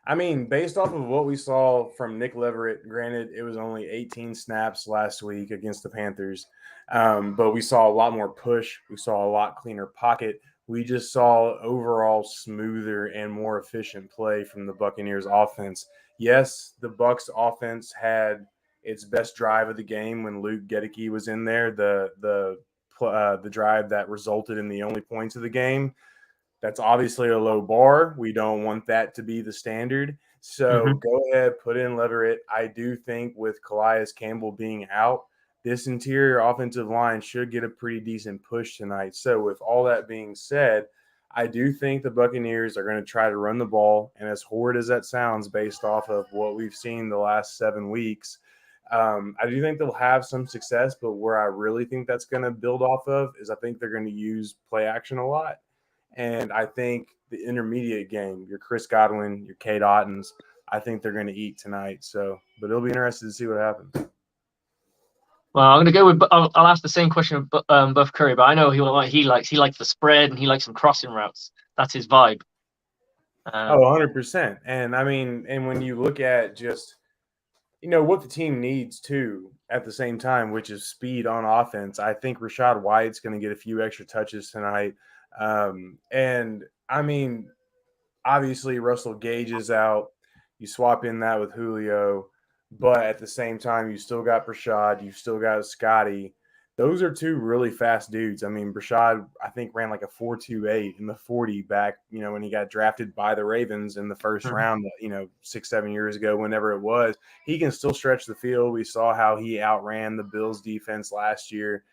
I mean, based off of what we saw from Nick Leverett, granted, it was only 18 snaps last week against the Panthers, but we saw a lot more push. We saw a lot cleaner pocket. We just saw overall smoother and more efficient play from the Buccaneers offense. Yes, the Bucs offense had its best drive of the game when Luke Gedeke was in there, the drive that resulted in the only points of the game. That's obviously a low bar. We don't want that to be the standard. So go ahead, put in Leverett. I do think with Calais Campbell being out, this interior offensive line should get a pretty decent push tonight. So with all that being said, I do think the Buccaneers are going to try to run the ball. And as horrid as that sounds based off of what we've seen the last 7 weeks, I do think they'll have some success. But where I really think that's going to build off of is I think they're going to use play action a lot. And I think the intermediate game, your Chris Godwin, your Cade Ottens, I think they're going to eat tonight. So, but it'll be interesting to see what happens. Well, I'm going to go with. I'll ask the same question of Buff Curry, but I know he likes the spread and he likes some crossing routes. That's his vibe. 100%. And I mean, and when you look at just, what the team needs too at the same time, which is speed on offense, I think Rachaad White's going to get a few extra touches tonight. And I mean, obviously Russell Gage is out. You swap in that with Julio, but at the same time, you still got Brashad, you've still got Scotty. Those are 2 really fast dudes. I mean, Brashad, I think, ran like a 4.28 in the 40 back, when he got drafted by the Ravens in the first round, 6-7 years ago, whenever it was. He can still stretch the field. We saw how he outran the Bills defense last year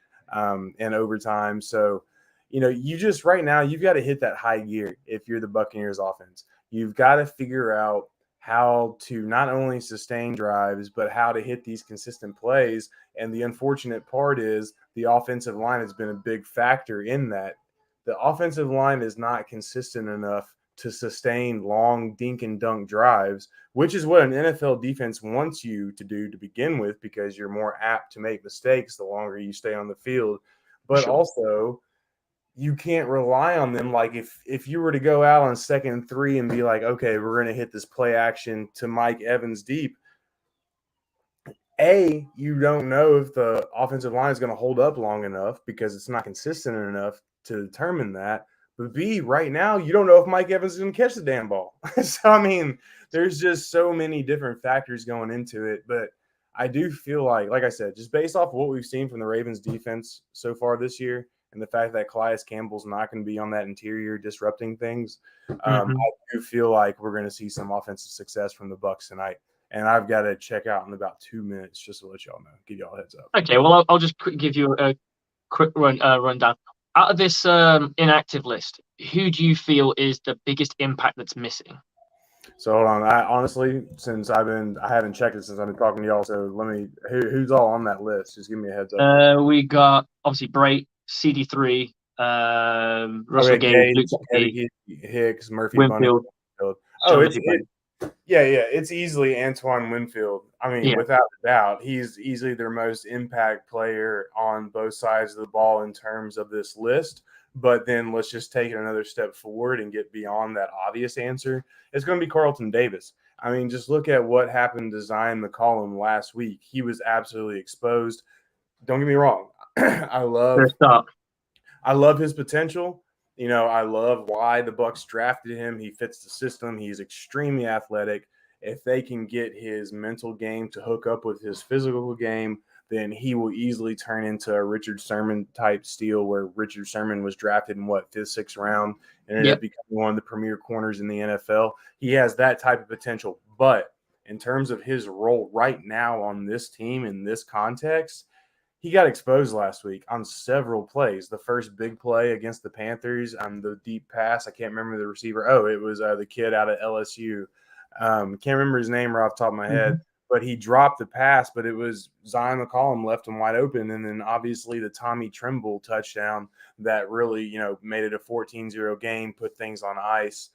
in overtime. So, you just right now, you've got to hit that high gear if you're the Buccaneers offense. you've got to figure out how to not only sustain drives, but how to hit these consistent plays. And the unfortunate part is the offensive line has been a big factor in that. The offensive line is not consistent enough to sustain long dink and dunk drives, which is what an NFL defense wants you to do to begin with, because you're more apt to make mistakes the longer you stay on the field. But also, you can't rely on them. Like if you were to go out on 2nd and 3 and be like, okay, we're going to hit this play action to Mike Evans deep, you don't know if the offensive line is going to hold up long enough because it's not consistent enough to determine that. But B, right now, you don't know if Mike Evans is going to catch the damn ball. So, I mean, there's just so many different factors going into it. But I do feel like I said, just based off of what we've seen from the Ravens defense so far this year and the fact that Calais Campbell's not going to be on that interior disrupting things, I do feel like we're going to see some offensive success from the Bucs tonight. And I've got to check out in about 2 minutes just to let y'all know, give y'all a heads up. Okay, well, I'll just give you a quick rundown. Out of this inactive list, who do you feel is the biggest impact that's missing? So hold on. I honestly, since I haven't checked it since I've been talking to y'all. So let me. Who's all on that list? Just give me a heads up. We got obviously Brait, CD3, Russell Gage, Luke Hicks, Murphy, Winfield. It's easily Antoine Winfield. I mean, without a doubt, he's easily their most impact player on both sides of the ball in terms of this list. But then let's just take it another step forward and get beyond that obvious answer. It's going to be Carlton Davis. I mean, just look at what happened to Zion McCollum last week. He was absolutely exposed. Don't get me wrong. I love his potential. You know, I love why the Bucs drafted him. He fits the system. He's extremely athletic. If they can get his mental game to hook up with his physical game, then he will easily turn into a Richard Sherman type steal, where Richard Sherman was drafted in 5th, 6th round and ended up becoming one of the premier corners in the NFL. He has that type of potential. But in terms of his role right now on this team in this context, he got exposed last week on several plays. The first big play against the Panthers on the deep pass, I can't remember the receiver. Oh, it was the kid out of LSU. Can't remember his name right off the top of my head, but he dropped the pass, but it was Zion McCollum left him wide open. And then obviously the Tommy Tremble touchdown that really, made it a 14-0 game, put things on ice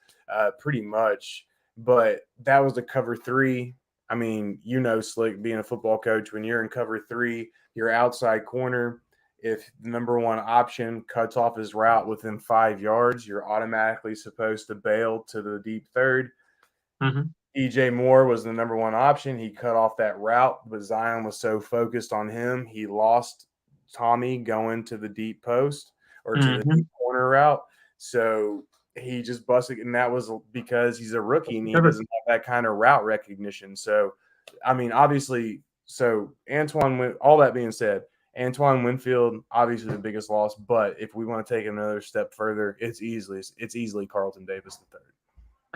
pretty much. But that was the cover 3. I mean, Slick, being a football coach, when you're in cover 3, your outside corner, if the number one option cuts off his route within 5 yards, you're automatically supposed to bail to the deep third. DJ Moore was the number one option. He cut off that route, but Zion was so focused on him, he lost Tommy going to the deep post or to the deep corner route. So he just busted, and that was because he's a rookie and he doesn't have that kind of route recognition. So, I mean, obviously, all that being said, Antoine Winfield, obviously the biggest loss, but if we want to take another step further, it's easily Carlton Davis III.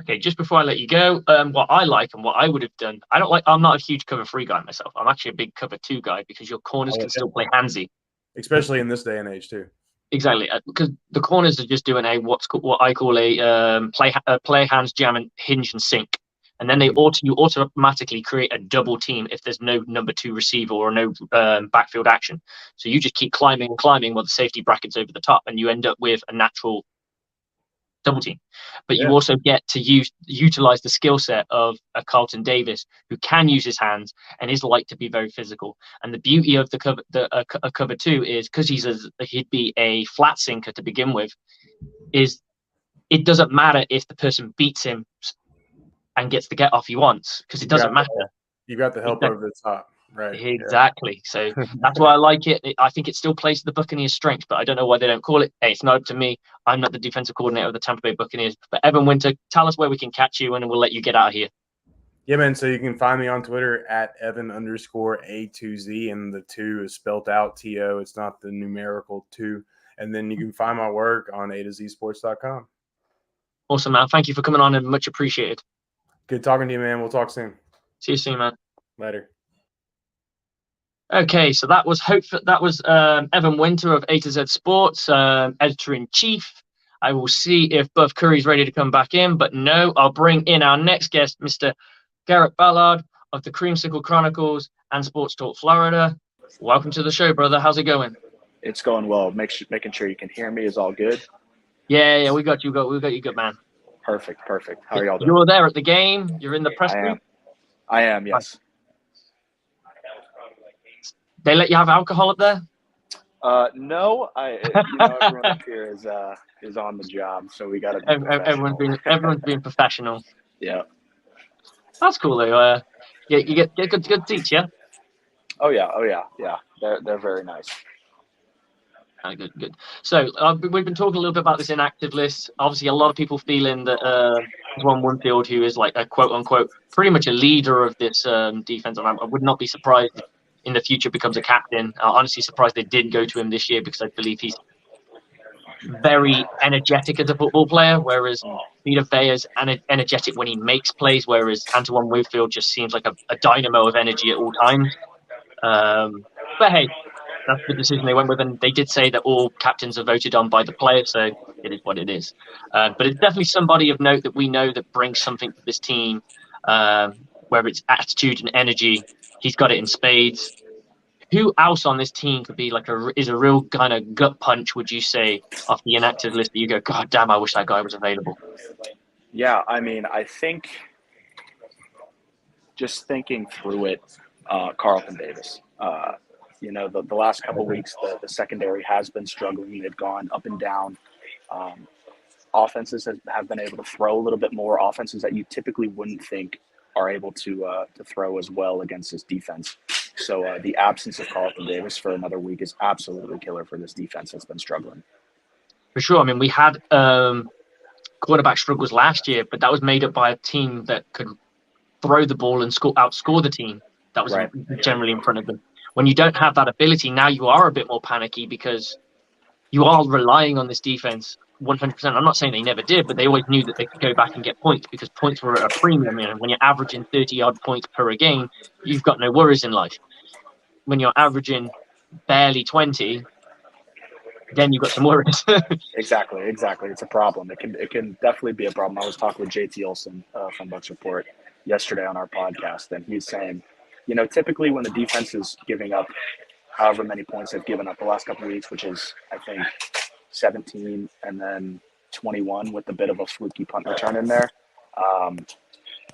Okay, just before I let you go, what I like and what I would have done, I'm not a huge cover 3 guy myself. I'm actually a big cover 2 guy because your corners can still play handsy. Especially in this day and age too. Exactly, because the corners are just doing what I call a play hands, jam, and hinge and sink. And then you automatically create a double team if there's no number 2 receiver or no backfield action. So you just keep climbing while the safety bracket's over the top, and you end up with a natural double team. But you also get to utilize the skill set of a Carlton Davis, who can use his hands and is like to be very physical. And the beauty of the cover 2 is, because he'd be a flat sinker to begin with, is it doesn't matter if the person beats him and gets the get off he wants, because it doesn't matter. You got the help over the top. Right. Exactly. So that's why I like it. I think it still plays to the Buccaneers' strength, but I don't know why they don't call it. Hey, it's not up to me. I'm not the defensive coordinator of the Tampa Bay Buccaneers. But Evan Winter, tell us where we can catch you, and we'll let you get out of here. Yeah, man. So you can find me on Twitter at Evan_A2Z, and the 2 is spelt out TO. It's not the numerical 2. And then you can find my work on A2ZSports.com. Awesome, man. Thank you for coming on, and much appreciated. Good talking to you, man. We'll talk soon. See you soon, man. Later. Okay, so that was Evan Winter of A to Z Sports, editor-in-chief. I will see if Buff Curry's ready to come back in, but no, I'll bring in our next guest, Mr. Garrett Ballard of the Creamsicle Chronicles and Sports Talk Florida. Welcome to the show, brother. How's it going? It's going well. Making sure you can hear me is all good. Yeah, we got you. We got you, good man. Perfect. How are y'all doing? You're there at the game. You're in the press booth. I am. Yes. They let you have alcohol up there? No. Everyone up here is on the job, so we got to. Everyone's being professional. Yeah. That's cool though. You get good seats, yeah. Oh yeah. They're very nice. Good. So we've been talking a little bit about this inactive list. Obviously, a lot of people feeling that Ron Winfield, who is like a quote unquote pretty much a leader of this defense, and I would not be surprised if in the future becomes a captain. I'm honestly surprised they didn't go to him this year because I believe he's very energetic as a football player, whereas Vita Vea is energetic when he makes plays, whereas Antoine Winfield just seems like a dynamo of energy at all times. But hey, that's the decision they went with, and they did say that all captains are voted on by the player, so it is what it is. But it's definitely somebody of note that we know that brings something to this team, whether it's attitude and energy. He's got it in spades. Who else on this team could be is a real kind of gut punch, would you say, off the inactive list that you go, God damn, I wish that guy was available? Yeah, I mean, I think just thinking through it, Carlton Davis. The last couple of weeks, the secondary has been struggling. They've gone up and down. Offenses have been able to throw a little bit more. Offenses that you typically wouldn't think are able to throw as well against this defense. So the absence of Carlton Davis for another week is absolutely killer for this defense that's been struggling. For sure. I mean, we had quarterback struggles last year, but that was made up by a team that could throw the ball and outscore the team that was generally in front of them. When you don't have that ability, now you are a bit more panicky because you are relying on this defense 100%. I'm not saying they never did, but they always knew that they could go back and get points because points were at a premium. When you're averaging 30-odd points per game, you've got no worries in life. When you're averaging barely 20, then you've got some worries. Exactly. It's a problem. It can definitely be a problem. I was talking with JT Olson from Bucks Report yesterday on our podcast, and he's saying, typically when the defense is giving up however many points they've given up the last couple of weeks, which is, I think, 17 and then 21 with a bit of a fluky punt return in there,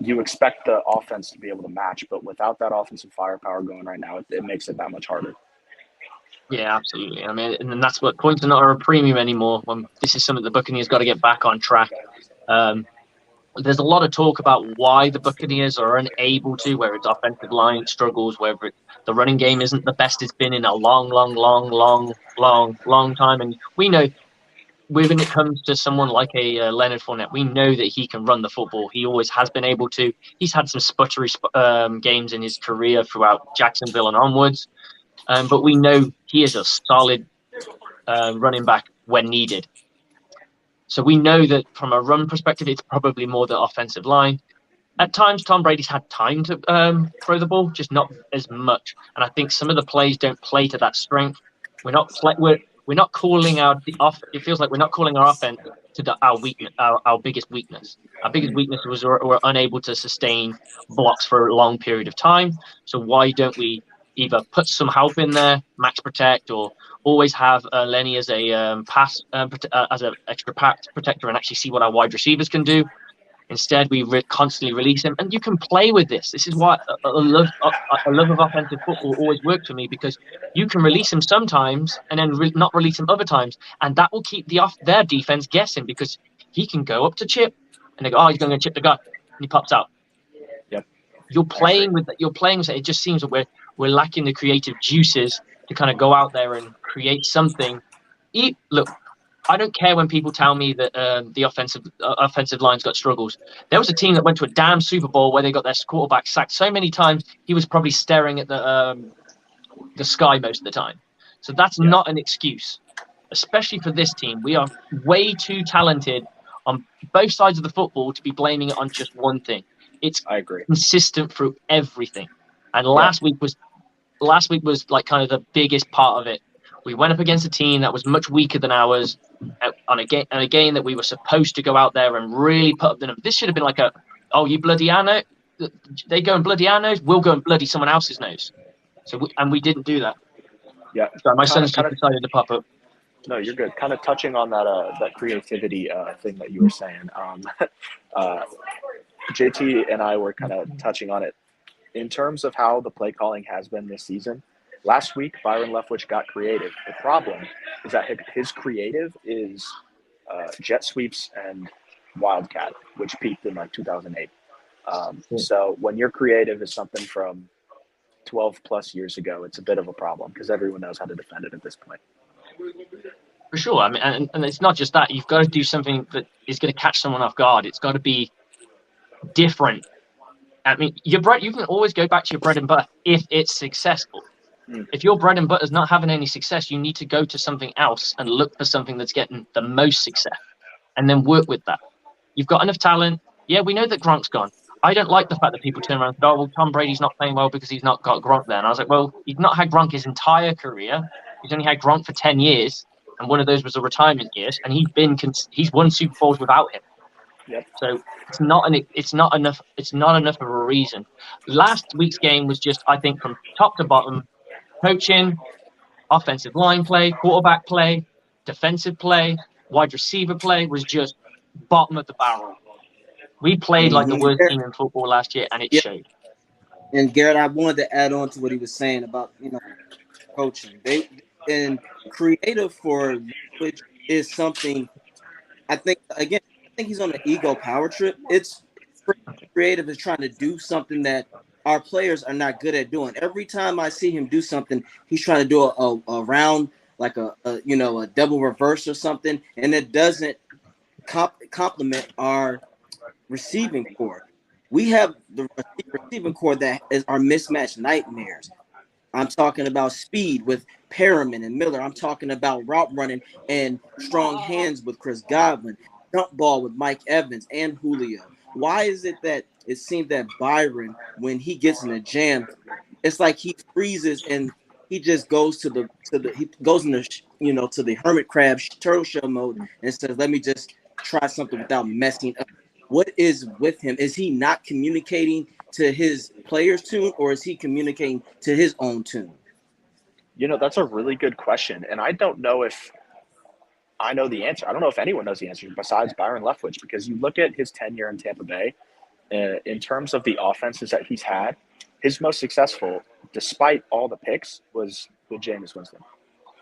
you expect the offense to be able to match, but without that offensive firepower going right now, it makes it that much harder. Yeah, absolutely. I mean, and that's what points are not a premium anymore. This is something the Buccaneers got to get back on track. There's a lot of talk about why the Buccaneers are unable to, where it's offensive line struggles, whether the running game isn't the best it's been in a long time. And we know when it comes to someone like a Leonard Fournette, we know that he can run the football. He always has been able to. He's had some sputtery games in his career throughout Jacksonville and onwards. But we know he is a solid running back when needed. So we know that from a run perspective, it's probably more the offensive line. At times, Tom Brady's had time to throw the ball, just not as much. And I think some of the plays don't play to that strength. We're not calling it feels like we're not calling our offense to our weakness, our biggest weakness. Our biggest weakness was we're unable to sustain blocks for a long period of time. So why don't we either put some help in there, max protect, or always have Lenny as a as an extra pass protector and actually see what our wide receivers can do. Instead, we constantly release him, and you can play with this. This is why a love of offensive football always worked for me, because you can release him sometimes and then not release him other times, and that will keep their defense guessing, because he can go up to chip, and they go, "Oh, he's going to chip the guy," and he pops out. Yep. You're playing with it. It just seems that we're lacking the creative juices to kind of go out there and create something. Look, I don't care when people tell me that the offensive line's got struggles. There was a team that went to a damn Super Bowl where they got their quarterback sacked so many times he was probably staring at the sky most of the time. So that's not an excuse, especially for this team. We are way too talented on both sides of the football to be blaming it on just one thing. I agree. Consistent through everything. And last week was like kind of the biggest part of it, We went up against a team that was much weaker than ours on a game that we were supposed to go out there and really put up the number. This should have been like you bloody our nose. They go and bloody our nose. We'll go and bloody someone else's nose. And we didn't do that. Yeah. So my son's just decided to pop up. No, you're good. Kind of touching on that creativity thing that you were saying. JT and I were kind of touching on it in terms of how the play calling has been this season. Last week, Byron Leftwich got creative. The problem is that his creative is jet sweeps and wildcat, which peaked in like 2008. So when your creative is something from 12 plus years ago, it's a bit of a problem because everyone knows how to defend it at this point. For sure. I mean, and it's not just that. You've got to do something that is going to catch someone off guard. It's got to be different. I mean, you can always go back to your bread and butter if it's successful. If your bread and butter is not having any success, you need to go to something else and look for something that's getting the most success and then work with that. You've got enough talent. Yeah, we know that Gronk's gone. I don't like the fact that people turn around and say, well, Tom Brady's not playing well because he's not got Gronk there. And I was like, well, he's not had Gronk his entire career. He's only had Gronk for 10 years, and one of those was a retirement years, and he's won Super Bowls without him. Yep. So it's not enough of a reason. Last week's game was just, I think, from top to bottom, coaching, offensive line play, quarterback play, defensive play, wide receiver play was just bottom of the barrel. We played like the worst team in football last year, and it showed. And Garrett, I wanted to add on to what he was saying about coaching. And creative for which is something. I think he's on an ego power trip. It's creative is trying to do something that our players are not good at doing. Every time I see him do something, he's trying to do a round like a double reverse or something, and it doesn't complement our receiving core. We have the receiving core that is our mismatched nightmares. I'm talking about speed with Perriman and Miller. I'm talking about route running and strong hands with Chris Godwin, dump ball with Mike Evans and Julio. Why is it that it seems that Byron, when he gets in a jam, it's like he freezes and he just goes to the hermit crab turtle shell mode and says, "Let me just try something without messing up." What is with him? Is he not communicating to his players' tune, or is he communicating to his own tune? That's a really good question, and I don't know if I know the answer. I don't know if anyone knows the answer besides Byron Leftwich, because you look at his tenure in Tampa Bay, in terms of the offenses that he's had, his most successful, despite all the picks, was with Jameis Winston.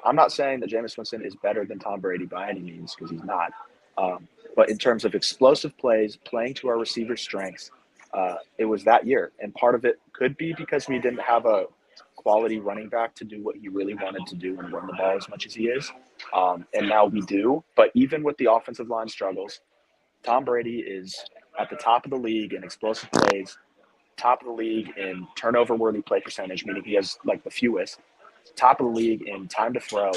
I'm not saying that Jameis Winston is better than Tom Brady by any means, because he's not. But in terms of explosive plays, playing to our receiver's strengths, it was that year. And part of it could be because we didn't have a quality running back to do what he really wanted to do and run the ball as much as he is. And now we do. But even with the offensive line struggles, Tom Brady is at the top of the league in explosive plays, top of the league in turnover-worthy play percentage, meaning he has like the fewest, top of the league in time to throw.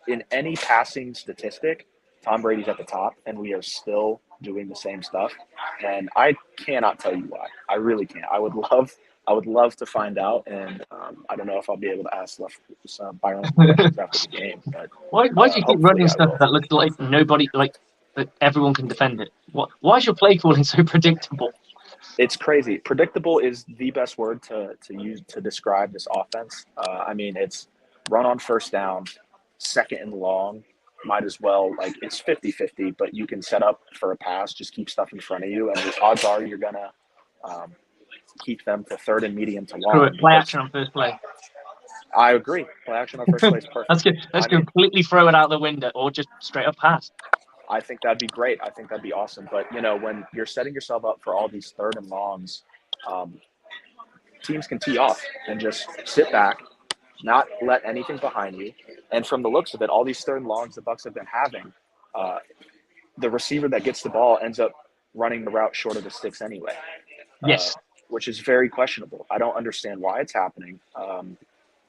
In any passing statistic, Tom Brady's at the top, and we are still doing the same stuff. And I cannot tell you why. I really can't. I would love to find out, and I don't know if I'll be able to ask Byron after the game. But why do you keep running stuff that looks like nobody, like that everyone can defend it? Why is your play calling so predictable? It's crazy. Predictable is the best word to use to describe this offense. I mean, it's run on first down, second and long. Might as well, like, it's 50-50, but you can set up for a pass, just keep stuff in front of you, and the odds are you're going to keep them to third and medium to long. Play action on first play. I agree. Play action on first play is perfect. That's good. Let's completely throw it out the window or just straight up pass. I think that'd be great. I think that'd be awesome. But, when you're setting yourself up for all these third and longs, teams can tee off and just sit back, not let anything behind you. And from the looks of it, all these third and longs the Bucs have been having, the receiver that gets the ball ends up running the route short of the sticks anyway. Yes. Which is very questionable. I don't understand why it's happening.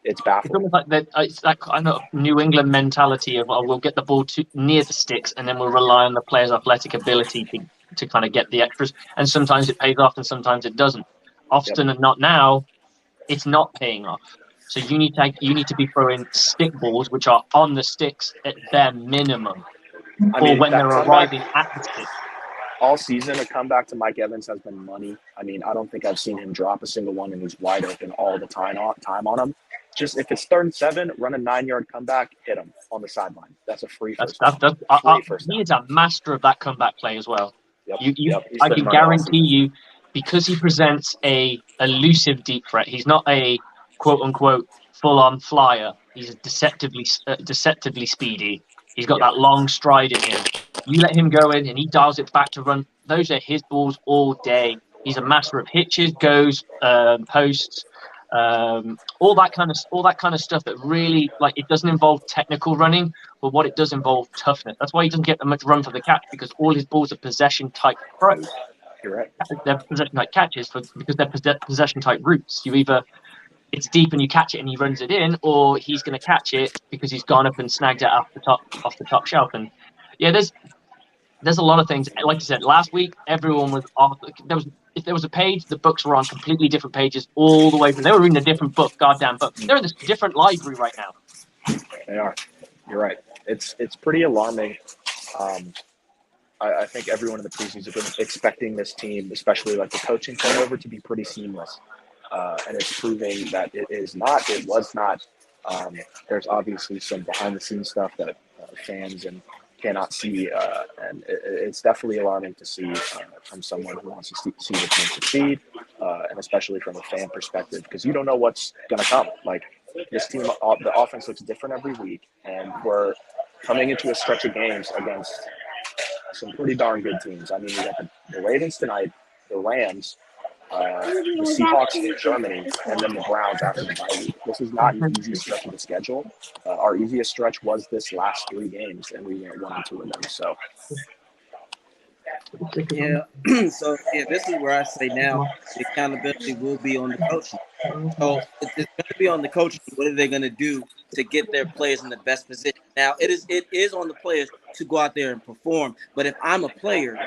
It's baffling. It's almost like that. It's that kind of New England mentality of, we'll get the ball near the sticks and then we'll rely on the player's athletic ability to kind of get the extras. And sometimes it pays off and sometimes it doesn't. Often and not now, it's not paying off. So you need to be throwing stick balls, which are on the sticks at bare minimum, or when that they're comeback arriving at the stick. all season, a comeback to Mike Evans has been money. I mean, I don't think I've seen him drop a single one, and he's wide open all the time on him. Just if it's 3rd and 7, run a 9-yard comeback, hit him on the sideline. That's a free first down. He is a master of that comeback play as well. Yep, I can guarantee you, because he presents a elusive deep threat. He's not a quote unquote full on flyer. He's deceptively speedy. He's got that long stride in him. You let him go in and he dials it back to run. Those are his balls all day. He's a master of hitches, goes, posts, all that kind of stuff that really, like, it doesn't involve technical running, but what it does involve toughness. That's why he doesn't get much run for the catch, because all his balls are possession type throws. You're right. They're possession type catches because they're possession type routes. You either it's deep and you catch it and he runs it in, or he's going to catch it because he's gone up and snagged it off the top shelf. And yeah, there's a lot of things. Like you said, last week everyone was off. If there was a page, the books were on completely different pages all the way from. They were reading a different book, goddamn book. They're in this different library right now. They are. You're right. It's pretty alarming. I think everyone in the preseason has been expecting this team, especially like the coaching turnover, to be pretty seamless. And it's proving that it is not. It was not. There's obviously some behind-the-scenes stuff that fans and cannot see, and it's definitely alarming to see from someone who wants to see the team succeed, and especially from a fan perspective, because you don't know what's going to come. Like, this team, the offense looks different every week, and we're coming into a stretch of games against some pretty darn good teams. I mean, we got the Ravens tonight, the Rams, the Seahawks in Germany, and then the Browns after the bye week. This is not an easy stretch of the schedule. Our easiest stretch was this last 3 games, and we went 1 and 2 of them. So, yeah. So yeah, this is where I say now the accountability will be on the coaching. So it's going to be on the coaching. What are they going to do to get their players in the best position? Now it is on the players to go out there and perform. But if I'm a player,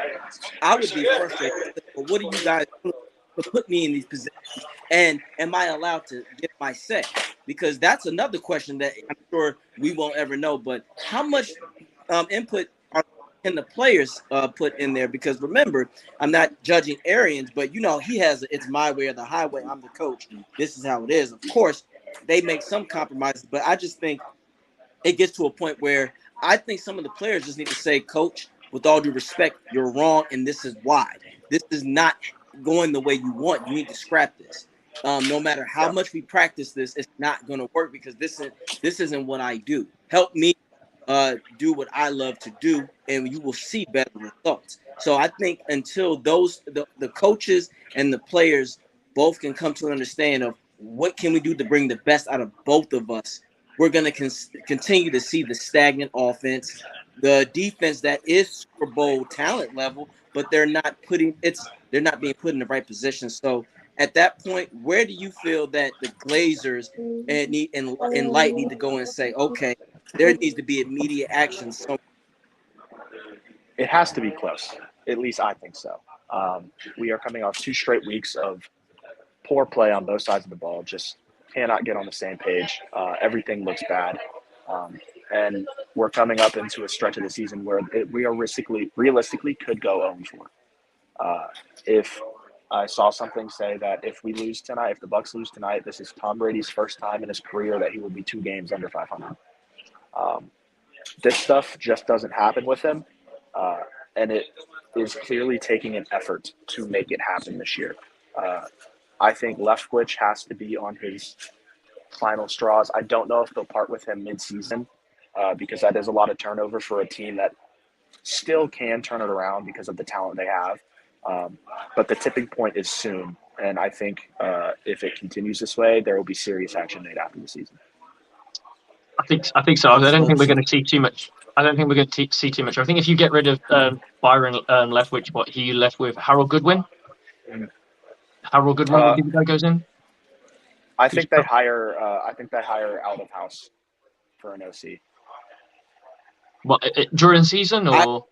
I would be frustrated. Well, what are you guys doing to put me in these positions? And am I allowed to get my say? Because that's another question that I'm sure we won't ever know. But how much input can the players put in there? Because remember, I'm not judging Arians, but he has it's my way or the highway. I'm the coach. This is how it is. Of course, they make some compromises, but I just think it gets to a point where I think some of the players just need to say, Coach, with all due respect, you're wrong, and this is why. This is not going the way you want. You need to scrap this. No matter how much we practice this, it's not going to work, because this isn't what I do. Help me do what I love to do, and you will see better results. So I think until the coaches and the players both can come to an understanding of what can we do to bring the best out of both of us, we're going to continue to see the stagnant offense, the defense that is Super Bowl talent level, but they're not being put in the right position. So at that point, where do you feel that the Glazers and Light need to go and say, okay, there needs to be immediate action? So it has to be close. At least I think so. We are coming off 2 straight weeks of poor play on both sides of the ball. Just cannot get on the same page. Everything looks bad. And we're coming up into a stretch of the season where we are realistically could go 0-4. If I saw something say that if we lose tonight, if the Bucs lose tonight, this is Tom Brady's first time in his career that he will be 2 games under 500. This stuff just doesn't happen with him, and it is clearly taking an effort to make it happen this year. I think Leftwich has to be on his final straws. I don't know if they'll part with him mid-season, because that is a lot of turnover for a team that still can turn it around because of the talent they have. But the tipping point is soon, and I think if it continues this way, there will be serious action made after the season. I think so. I don't think we're going to see too much. I don't think we're going to see too much. I think if you get rid of Byron Leftwich, what he left with Harold Goodwin. Harold Goodwin, what that goes in? I think they hire out of house for an OC. What, during season or?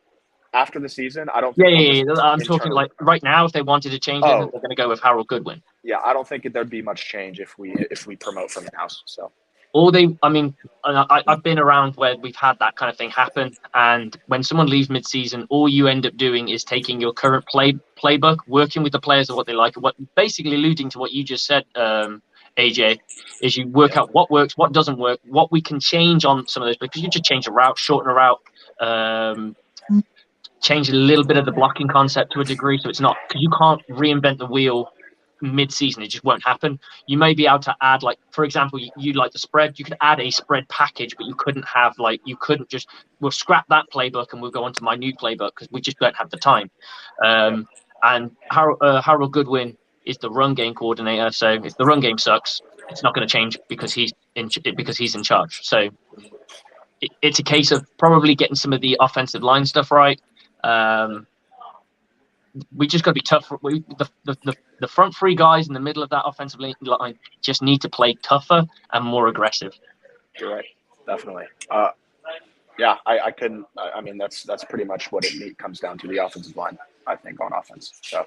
After the season, I don't Yeah, think they'll yeah, just yeah. I'm talking internally. like right now. If they wanted to change it, Oh. they're going to go with Harold Goodwin. Yeah, I don't think there'd be much change if we promote from in-house. So Or I mean, I've been around where we've had that kind of thing happen. And when someone leaves mid-season, all you end up doing is taking your current playbook, working with the players of what they like, what basically alluding to what you just said, AJ, is you work out what works, what doesn't work, what we can change on some of those, because you just change a route, shorten a route, change a little bit of the blocking concept to a degree. So it's not, because you can't reinvent the wheel mid-season. It just won't happen. You may be able to add, like, for example, you like the spread, you could add a spread package, but you couldn't just, we'll scrap that playbook and we'll go on to my new playbook because we just don't have the time. And Harold Goodwin is the run game coordinator. So if the run game sucks, it's not going to change because he's in charge. So it's a case of probably getting some of the offensive line stuff right. We just got to be tough. The front three guys in the middle of that offensive line just need to play tougher and more aggressive. you're right, definitely. Yeah, I couldn't. I mean, that's pretty much what it comes down to, the offensive line, I think, on offense. So.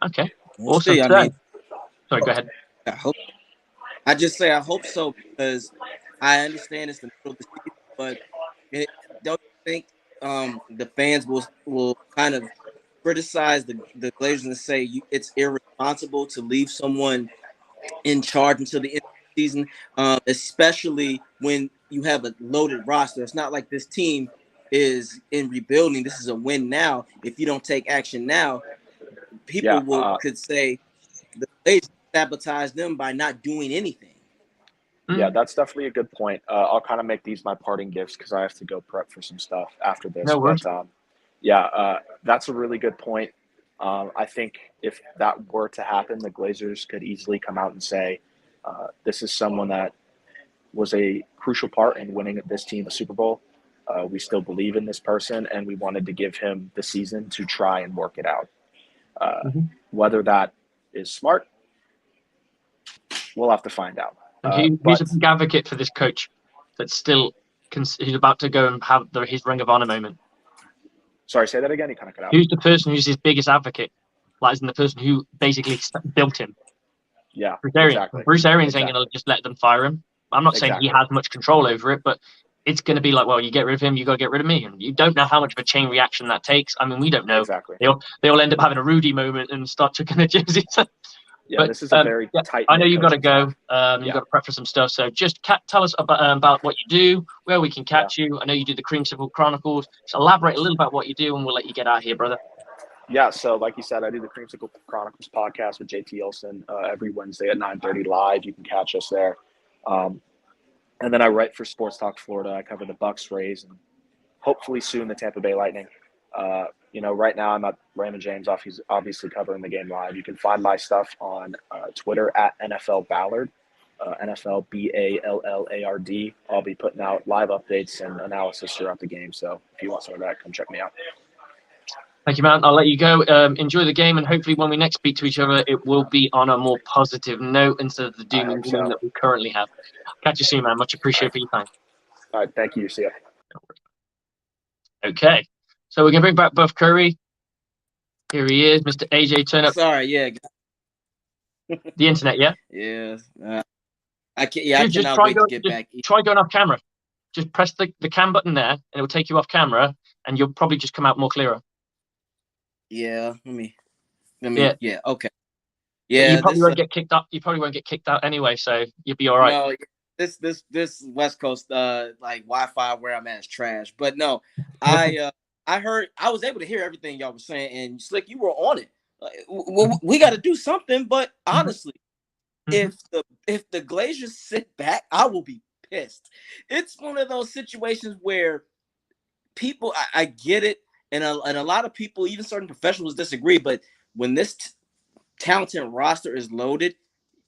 Okay. We'll awesome. see. I mean, sorry, go ahead. I hope so, because I understand it's the middle of the season, but don't you think the fans will kind of criticize the Glazers and say it's irresponsible to leave someone in charge until the end of the season, especially when you have a loaded roster. It's not like this team is in rebuilding. This is a win now. If you don't take action now, people could say the Glazers sabotage them by not doing anything. Yeah, that's definitely a good point. I'll kind of make these my parting gifts because I have to go prep for some stuff after this. No worries. But that's a really good point. I think if that were to happen, the Glazers could easily come out and say, this is someone that was a crucial part in winning this team a Super Bowl. We still believe in this person, and we wanted to give him the season to try and work it out. Whether that is smart, we'll have to find out. Who's a big advocate for this coach that's still who's about to go and have his Ring of Honor moment? Sorry, say that again. You kind of cut out. Who's the person who's his biggest advocate? Like, isn't the person who basically built him? Yeah, Bruce Arians. exactly. Bruce Arians ain't going to just let them fire him. I'm not saying he has much control over it, but it's going to be like, well, you get rid of him, you got to get rid of me. And you don't know how much of a chain reaction that takes. I mean, we don't know. Exactly. They all end up having a Rudy moment and start chucking their jerseys. Yeah, but, this is a very tight. I know you've got to go. You've got to prep for some stuff. So just tell us about what you do, where we can catch you. I know you do the Creamsicle Chronicles. Just elaborate a little about what you do, and we'll let you get out of here, brother. Yeah, so like you said, I do the Creamsicle Chronicles podcast with JT Olson every Wednesday at 9:30 live. You can catch us there. And then I write for Sports Talk Florida. I cover the Bucks, Rays, and hopefully soon the Tampa Bay Lightning. Right now I'm at Raymond James. He's obviously covering the game live. You can find my stuff on Twitter at NFL Ballard, NFL BALLARD. I'll be putting out live updates and analysis throughout the game. So if you want some of that, come check me out. Thank you, man. I'll let you go. Enjoy the game, and hopefully when we next speak to each other, it will be on a more positive note instead of the doom and gloom that we currently have. Catch you soon, man. Much appreciated for your time. All right, thank you. See ya. Okay. So we're going to bring back Buff Curry. Here he is, Mr. AJ Turner. Sorry, yeah. The internet, yeah? Yeah. I cannot wait to get back. Try going off camera. Just press the cam button there, and it will take you off camera, and you'll probably just come out more clearer. Yeah, let me. Yeah, okay. Yeah, you probably won't get kicked out. You probably won't get kicked out anyway, so you'll be all right. No, this West Coast like Wi-Fi where I'm at is trash. But no, I was able to hear everything y'all were saying, and Slick, you were on it. We got to do something. But honestly, if the Glazers sit back, I will be pissed. It's one of those situations where people, I get it, and a lot of people, even certain professionals, disagree. But when this talented roster is loaded,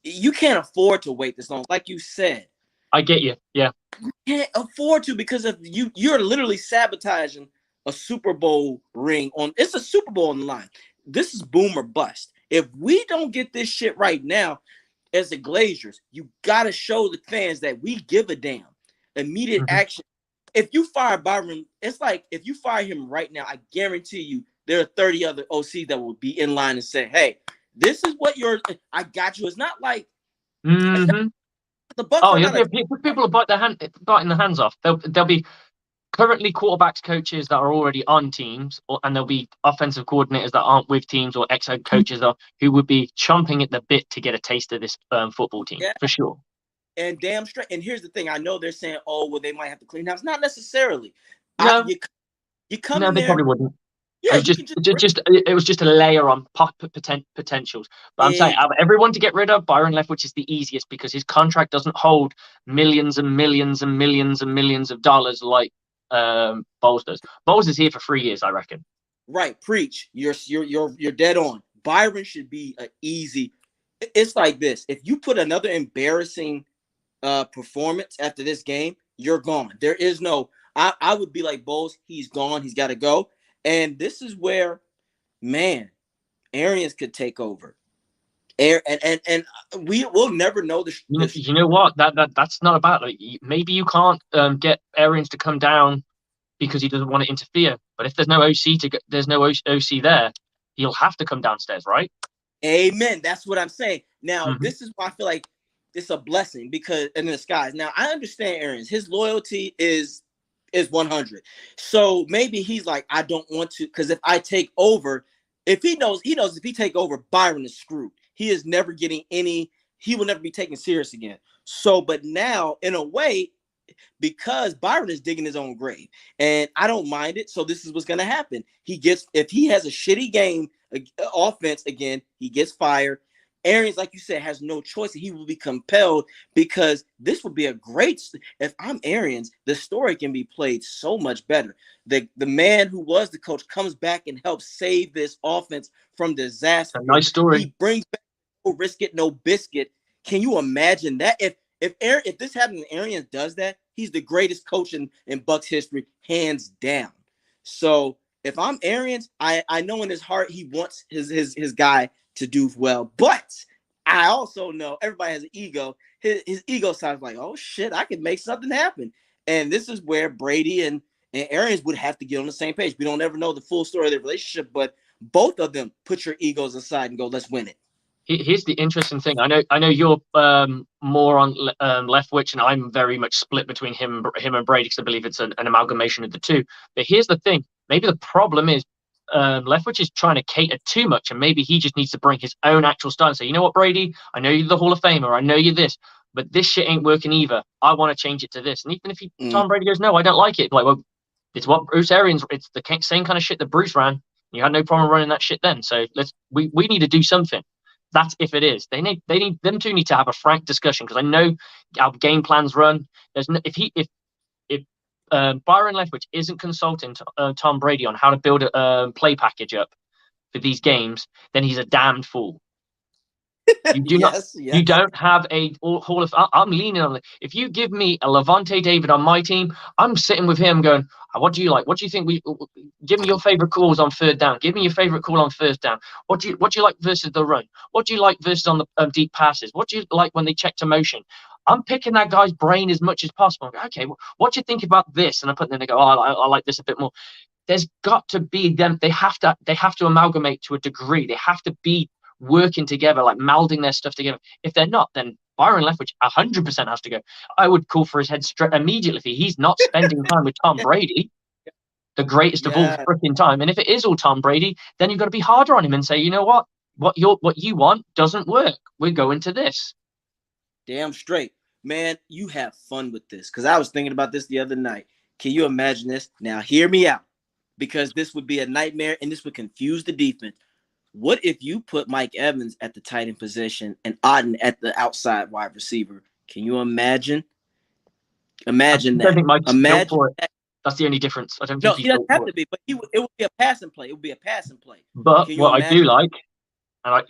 you can't afford to wait this long. Like you said, I get you. Yeah, you can't afford to, because of you're literally sabotaging a Super Bowl ring on. It's a Super Bowl on the line. This is boom or bust. If we don't get this shit right now, as the Glazers, you got to show the fans that we give a damn. Immediate action if you fire Byron, it's like if you fire him right now, I guarantee you there are 30 other OCs that will be in line and say, hey, this is what I got you. It's not like Mm-hmm. the Bucks Oh, are yeah, not a people will biting their hands off. There'll be currently quarterbacks coaches that are already on teams, and there'll be offensive coordinators that aren't with teams or ex-head coaches who would be chomping at the bit to get a taste of this football team, for sure. And damn straight. And here's the thing: I know they're saying, "Oh, well, they might have to clean house." Not necessarily. No, you come no, in they there. probably wouldn't. Yeah, it was just a layer on potentials. But I'm saying out of everyone to get rid of, Byron Leftwich is the easiest because his contract doesn't hold millions and millions and millions and millions of dollars like Bowles does. Bowles is here for 3 years, I reckon. Right, preach. You're dead on. Byron should be an easy. It's like this: if you put another embarrassing performance after this game, you're gone. There is no. I would be like Bowles. He's gone. He's got to go. And this is where, man, Arians could take over. And we'll never know the. You know what? That's not about it. Maybe you can't get Arians to come down because he doesn't want to interfere. But if there's no OC there, he'll have to come downstairs, right? Amen. That's what I'm saying. Now, This is why I feel like it's a blessing because in disguise. Now, I understand Arians. His loyalty is 100. So maybe he's like, I don't want to, because if I take over, if he knows if he take over, Byron is screwed. He is never getting he will never be taken serious again. So, but now, in a way, because Byron is digging his own grave, and I don't mind it. So this is what's going to happen. If he has a shitty game offense again, he gets fired. Arians, like you said, has no choice. He will be compelled because this would be if I'm Arians, the story can be played so much better. The man who was the coach comes back and helps save this offense from disaster. A nice story. He brings back no risk it, no biscuit. Can you imagine that? If this happens and Arians does that, he's the greatest coach in Bucs history, hands down. So if I'm Arians, I know in his heart he wants his guy to do well, but I also know everybody has an ego. His ego sounds like, oh shit, I can make something happen. And this is where Brady and Arians would have to get on the same page. We don't ever know the full story of their relationship, but both of them put your egos aside and go, let's win it. Here's the interesting thing. I know you're more on Leftwich, and I'm very much split between him and Brady because I believe it's an amalgamation of the two. But here's the thing. Maybe the problem is Leftwich is trying to cater too much, and maybe he just needs to bring his own actual style and say, you know what, Brady, I know you're the Hall of Famer, I know you're this, but this shit ain't working either. I want to change it to this. And even if Tom Brady goes, no, I don't like it, like, well, it's what Bruce Arians, it's the same kind of shit that Bruce ran. You had no problem running that shit then. So we need to do something. That's if it is. Them two need to have a frank discussion because I know our game plans run. There's no, if Byron Leftwich isn't consulting Tom Brady on how to build a play package up for these games, then he's a damned fool. You do You don't have a Hall of. I'm leaning on it. If you give me a Levante David on my team, I'm sitting with him going, what do you like? What do you think? Give me your favorite calls on third down. Give me your favorite call on first down. What do you like versus the run? What do you like versus on the deep passes? What do you like when they check to motion? I'm picking that guy's brain as much as possible. Okay, what do you think about this? And I put them. They go, I like this a bit more. There's got to be them. They have to amalgamate to a degree. They have to be working together, like melding their stuff together. If they're not, then Byron Leftwich 100% has to go. I would call for his head straight immediately if he's not spending time with Tom Brady, the greatest of all freaking time. And if it is all Tom Brady, then you've got to be harder on him and say, you know what you want doesn't work. We're going to this. Damn straight, man. You have fun with this because I was thinking about this the other night. Can you imagine this? Now, hear me out, because this would be a nightmare and this would confuse the defense. What if you put Mike Evans at the tight end position and Otten at the outside wide receiver? Can you imagine? Imagine that. Imagine that. That's the only difference. I don't think he doesn't have to be, but it would be a passing play. It would be a passing play. But what I do like, and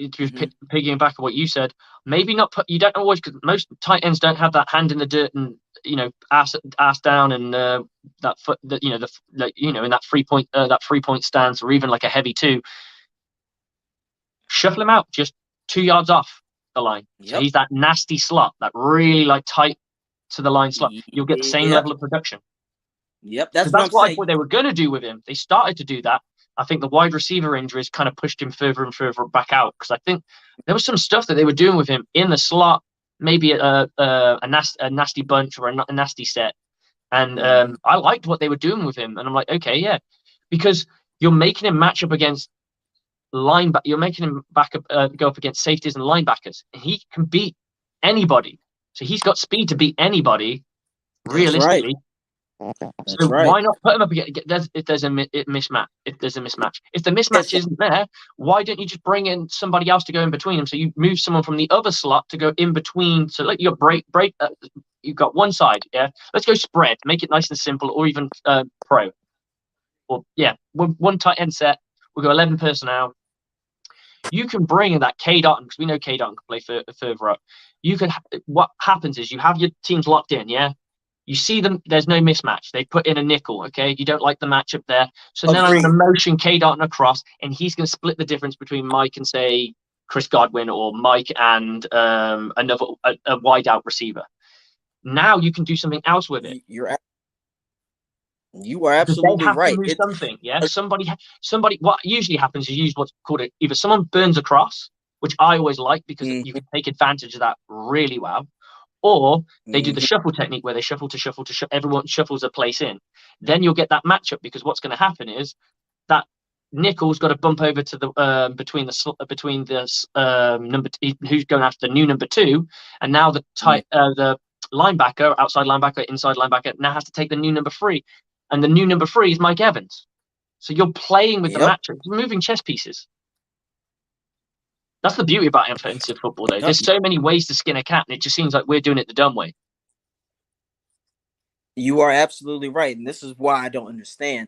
pigging back on what you said, maybe not put. You don't always, because most tight ends don't have that hand in the dirt and ass down and that foot, in that 3-point stance, or even like a heavy 2. Shuffle him out just 2 yards off the line. Yep. So he's that nasty slot, that really like tight to the line slot. You'll get the same level of production. Yep, that's Because what that's I'm what I saying. thought they were going to do with him. They started to do that. I think the wide receiver injuries kind of pushed him further and further back out, because I think there was some stuff that they were doing with him in the slot, maybe a nasty bunch or a nasty set. And I liked what they were doing with him. And I'm like, okay, yeah, because you're making him match up against linebacker. You're making him go up against safeties and linebackers, and he can beat anybody. So he's got speed to beat anybody, realistically. That's So right. why not put him up again? If there's a mismatch, if the mismatch isn't there, why don't you just bring in somebody else to go in between them? So you move someone from the other slot to go in between. So like you break. You've got one side. Yeah, let's go spread. Make it nice and simple, or even pro. Or yeah, one tight end set. We'll go 11 personnel. You can bring in that K Dot, because we know K Dot can play further up. You can. What happens is you have your teams locked in. Yeah. You see them, there's no mismatch. They put in a nickel, okay? You don't like the matchup there. So then I'm going to motion K Dot across, and he's going to split the difference between Mike and, say, Chris Godwin, or Mike and another a wide out receiver. Now you can do something else with it. You are absolutely they have right. To move something, yeah. Somebody. What usually happens is what's called either someone burns across, which I always like, because you can take advantage of that really well. Or they do the shuffle technique where they shuffle to shuffle to shuffle. Everyone shuffles a place in. Then you'll get that matchup, because what's going to happen is that nickel's got to bump over to the between the number who's going after the new number 2, and now the the linebacker, outside linebacker, inside linebacker now has to take the new number 3, and the new number 3 is Mike Evans. So you're playing with the matchup, you're moving chess pieces. That's the beauty about offensive football, though. There's so many ways to skin a cat, and it just seems like we're doing it the dumb way. You are absolutely right, and this is why I don't understand.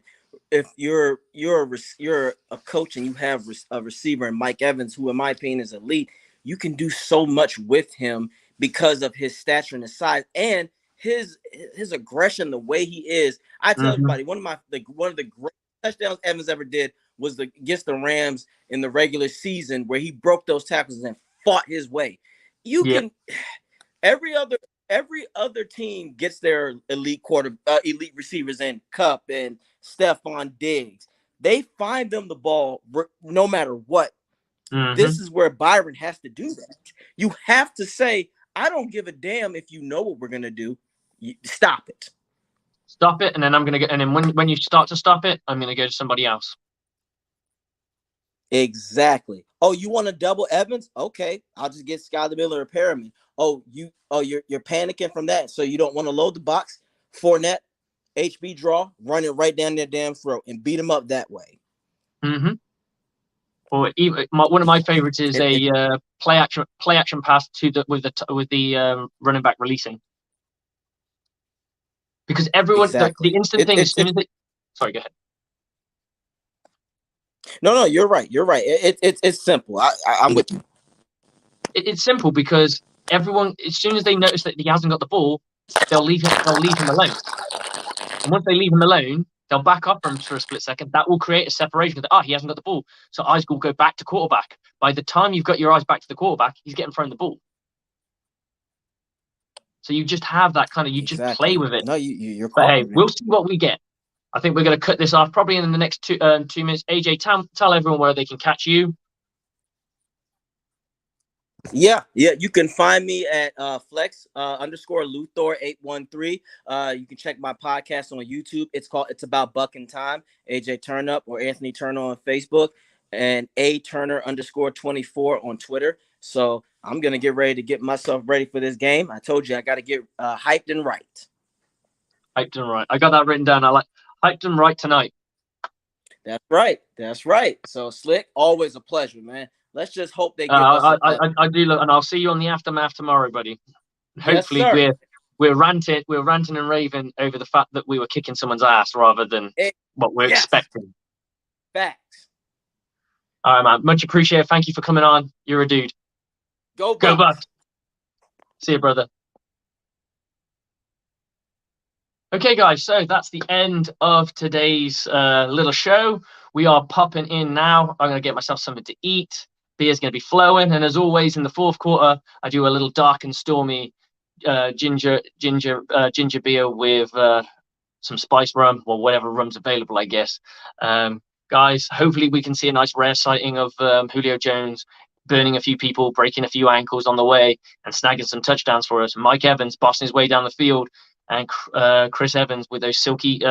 If you're a coach and you have a receiver in Mike Evans, who in my opinion is elite, you can do so much with him because of his stature and his size and his aggression, the way he is. I tell everybody, one of the great touchdowns Evans ever did was against the Rams in the regular season, where he broke those tackles and fought his way. You can every other team gets their elite receivers in Kupp and Stephon Diggs. They find them the ball no matter what. This is where Byron has to do that. You have to say, I don't give a damn if you know what we're gonna do. Stop it. Stop it, and then I'm gonna get. And then when you start to stop it, I'm gonna go to somebody else. Exactly. Oh, you want to double Evans? Okay, I'll just get Skyler Miller or Perriman. You're panicking from that, so you don't want to load the box. Fournette, HB draw, run it right down their damn throat and beat them up that way. Or even one of my favorites is a play action pass with the running back releasing, because everyone the instant thing as soon as sorry, go ahead. No, you're right. It's simple. I'm with you. It's simple because everyone, as soon as they notice that he hasn't got the ball, they'll leave him alone. And once they leave him alone, they'll back up from him for a split second. That will create a separation. He hasn't got the ball, so eyes will go back to quarterback. By the time you've got your eyes back to the quarterback, he's getting thrown the ball. So you just have that kind of, just play with it. No, you're. But hey, we'll see what we get. I think we're going to cut this off probably in the next 2 minutes. AJ, tell everyone where they can catch you. Yeah. You can find me at flex _Luthor 813. You can check my podcast on YouTube. It's about Buck and Time. AJ Turnup or Anthony Turner on Facebook, and A Turner _24 on Twitter. So I'm gonna get ready to get myself ready for this game. I told you I got to get hyped and right. Hyped and right. I got that written down. I like hyped and right tonight. That's right. So Slick, always a pleasure, man. Let's just hope they give us. I do look, and I'll see you on the aftermath tomorrow, buddy. Hopefully, we're ranting and raving over the fact that we were kicking someone's ass rather than what we're expecting. Facts. All right, man. Much appreciated. Thank you for coming on. You're a dude. Go Bucks. See you, brother. Okay, guys. So that's the end of today's little show. We are popping in now. I'm going to get myself something to eat. Beer's going to be flowing. And as always, in the fourth quarter, I do a little dark and stormy ginger beer with some spice rum or whatever rum's available, I guess. Guys, hopefully we can see a nice rare sighting of Julio Jones burning a few people, breaking a few ankles on the way, and snagging some touchdowns for us. Mike Evans bossing his way down the field, and Chris Evans with those silky,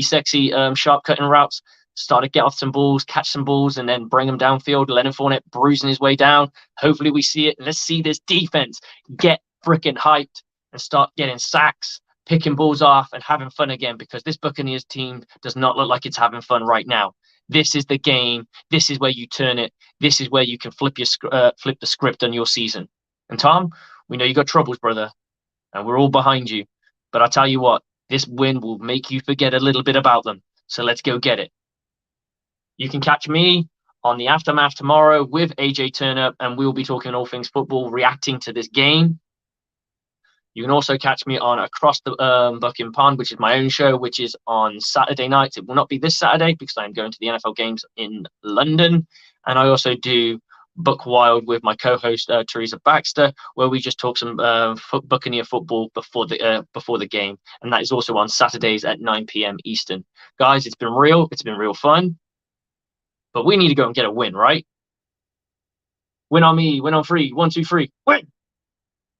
sexy, sharp cutting routes. Start to get off some balls, catch some balls, and then bring them downfield. Leonard Fournette bruising his way down. Hopefully we see it. Let's see this defense get freaking hyped and start getting sacks, picking balls off, and having fun again, because this Buccaneers team does not look like it's having fun right now. This is the game. This is where you turn it. This is where you can flip the script on your season. And Tom, we know you got troubles, brother, and we're all behind you. But I tell you what, this win will make you forget a little bit about them. So let's go get it. You can catch me on the Aftermath tomorrow with AJ Turner, and we'll be talking all things football, reacting to this game. You can also catch me on Across the Bucking Pond, which is my own show, which is on Saturday nights. It will not be this Saturday because I'm going to the NFL games in London. And I also do Buck Wild with my co-host Teresa Baxter, where we just talk some Buccaneer football before the game. And that is also on Saturdays at 9 p.m. Eastern. Guys, it's been real. It's been real fun. But we need to go and get a win, right? Win on me, win on free. 1, 2, 3, win!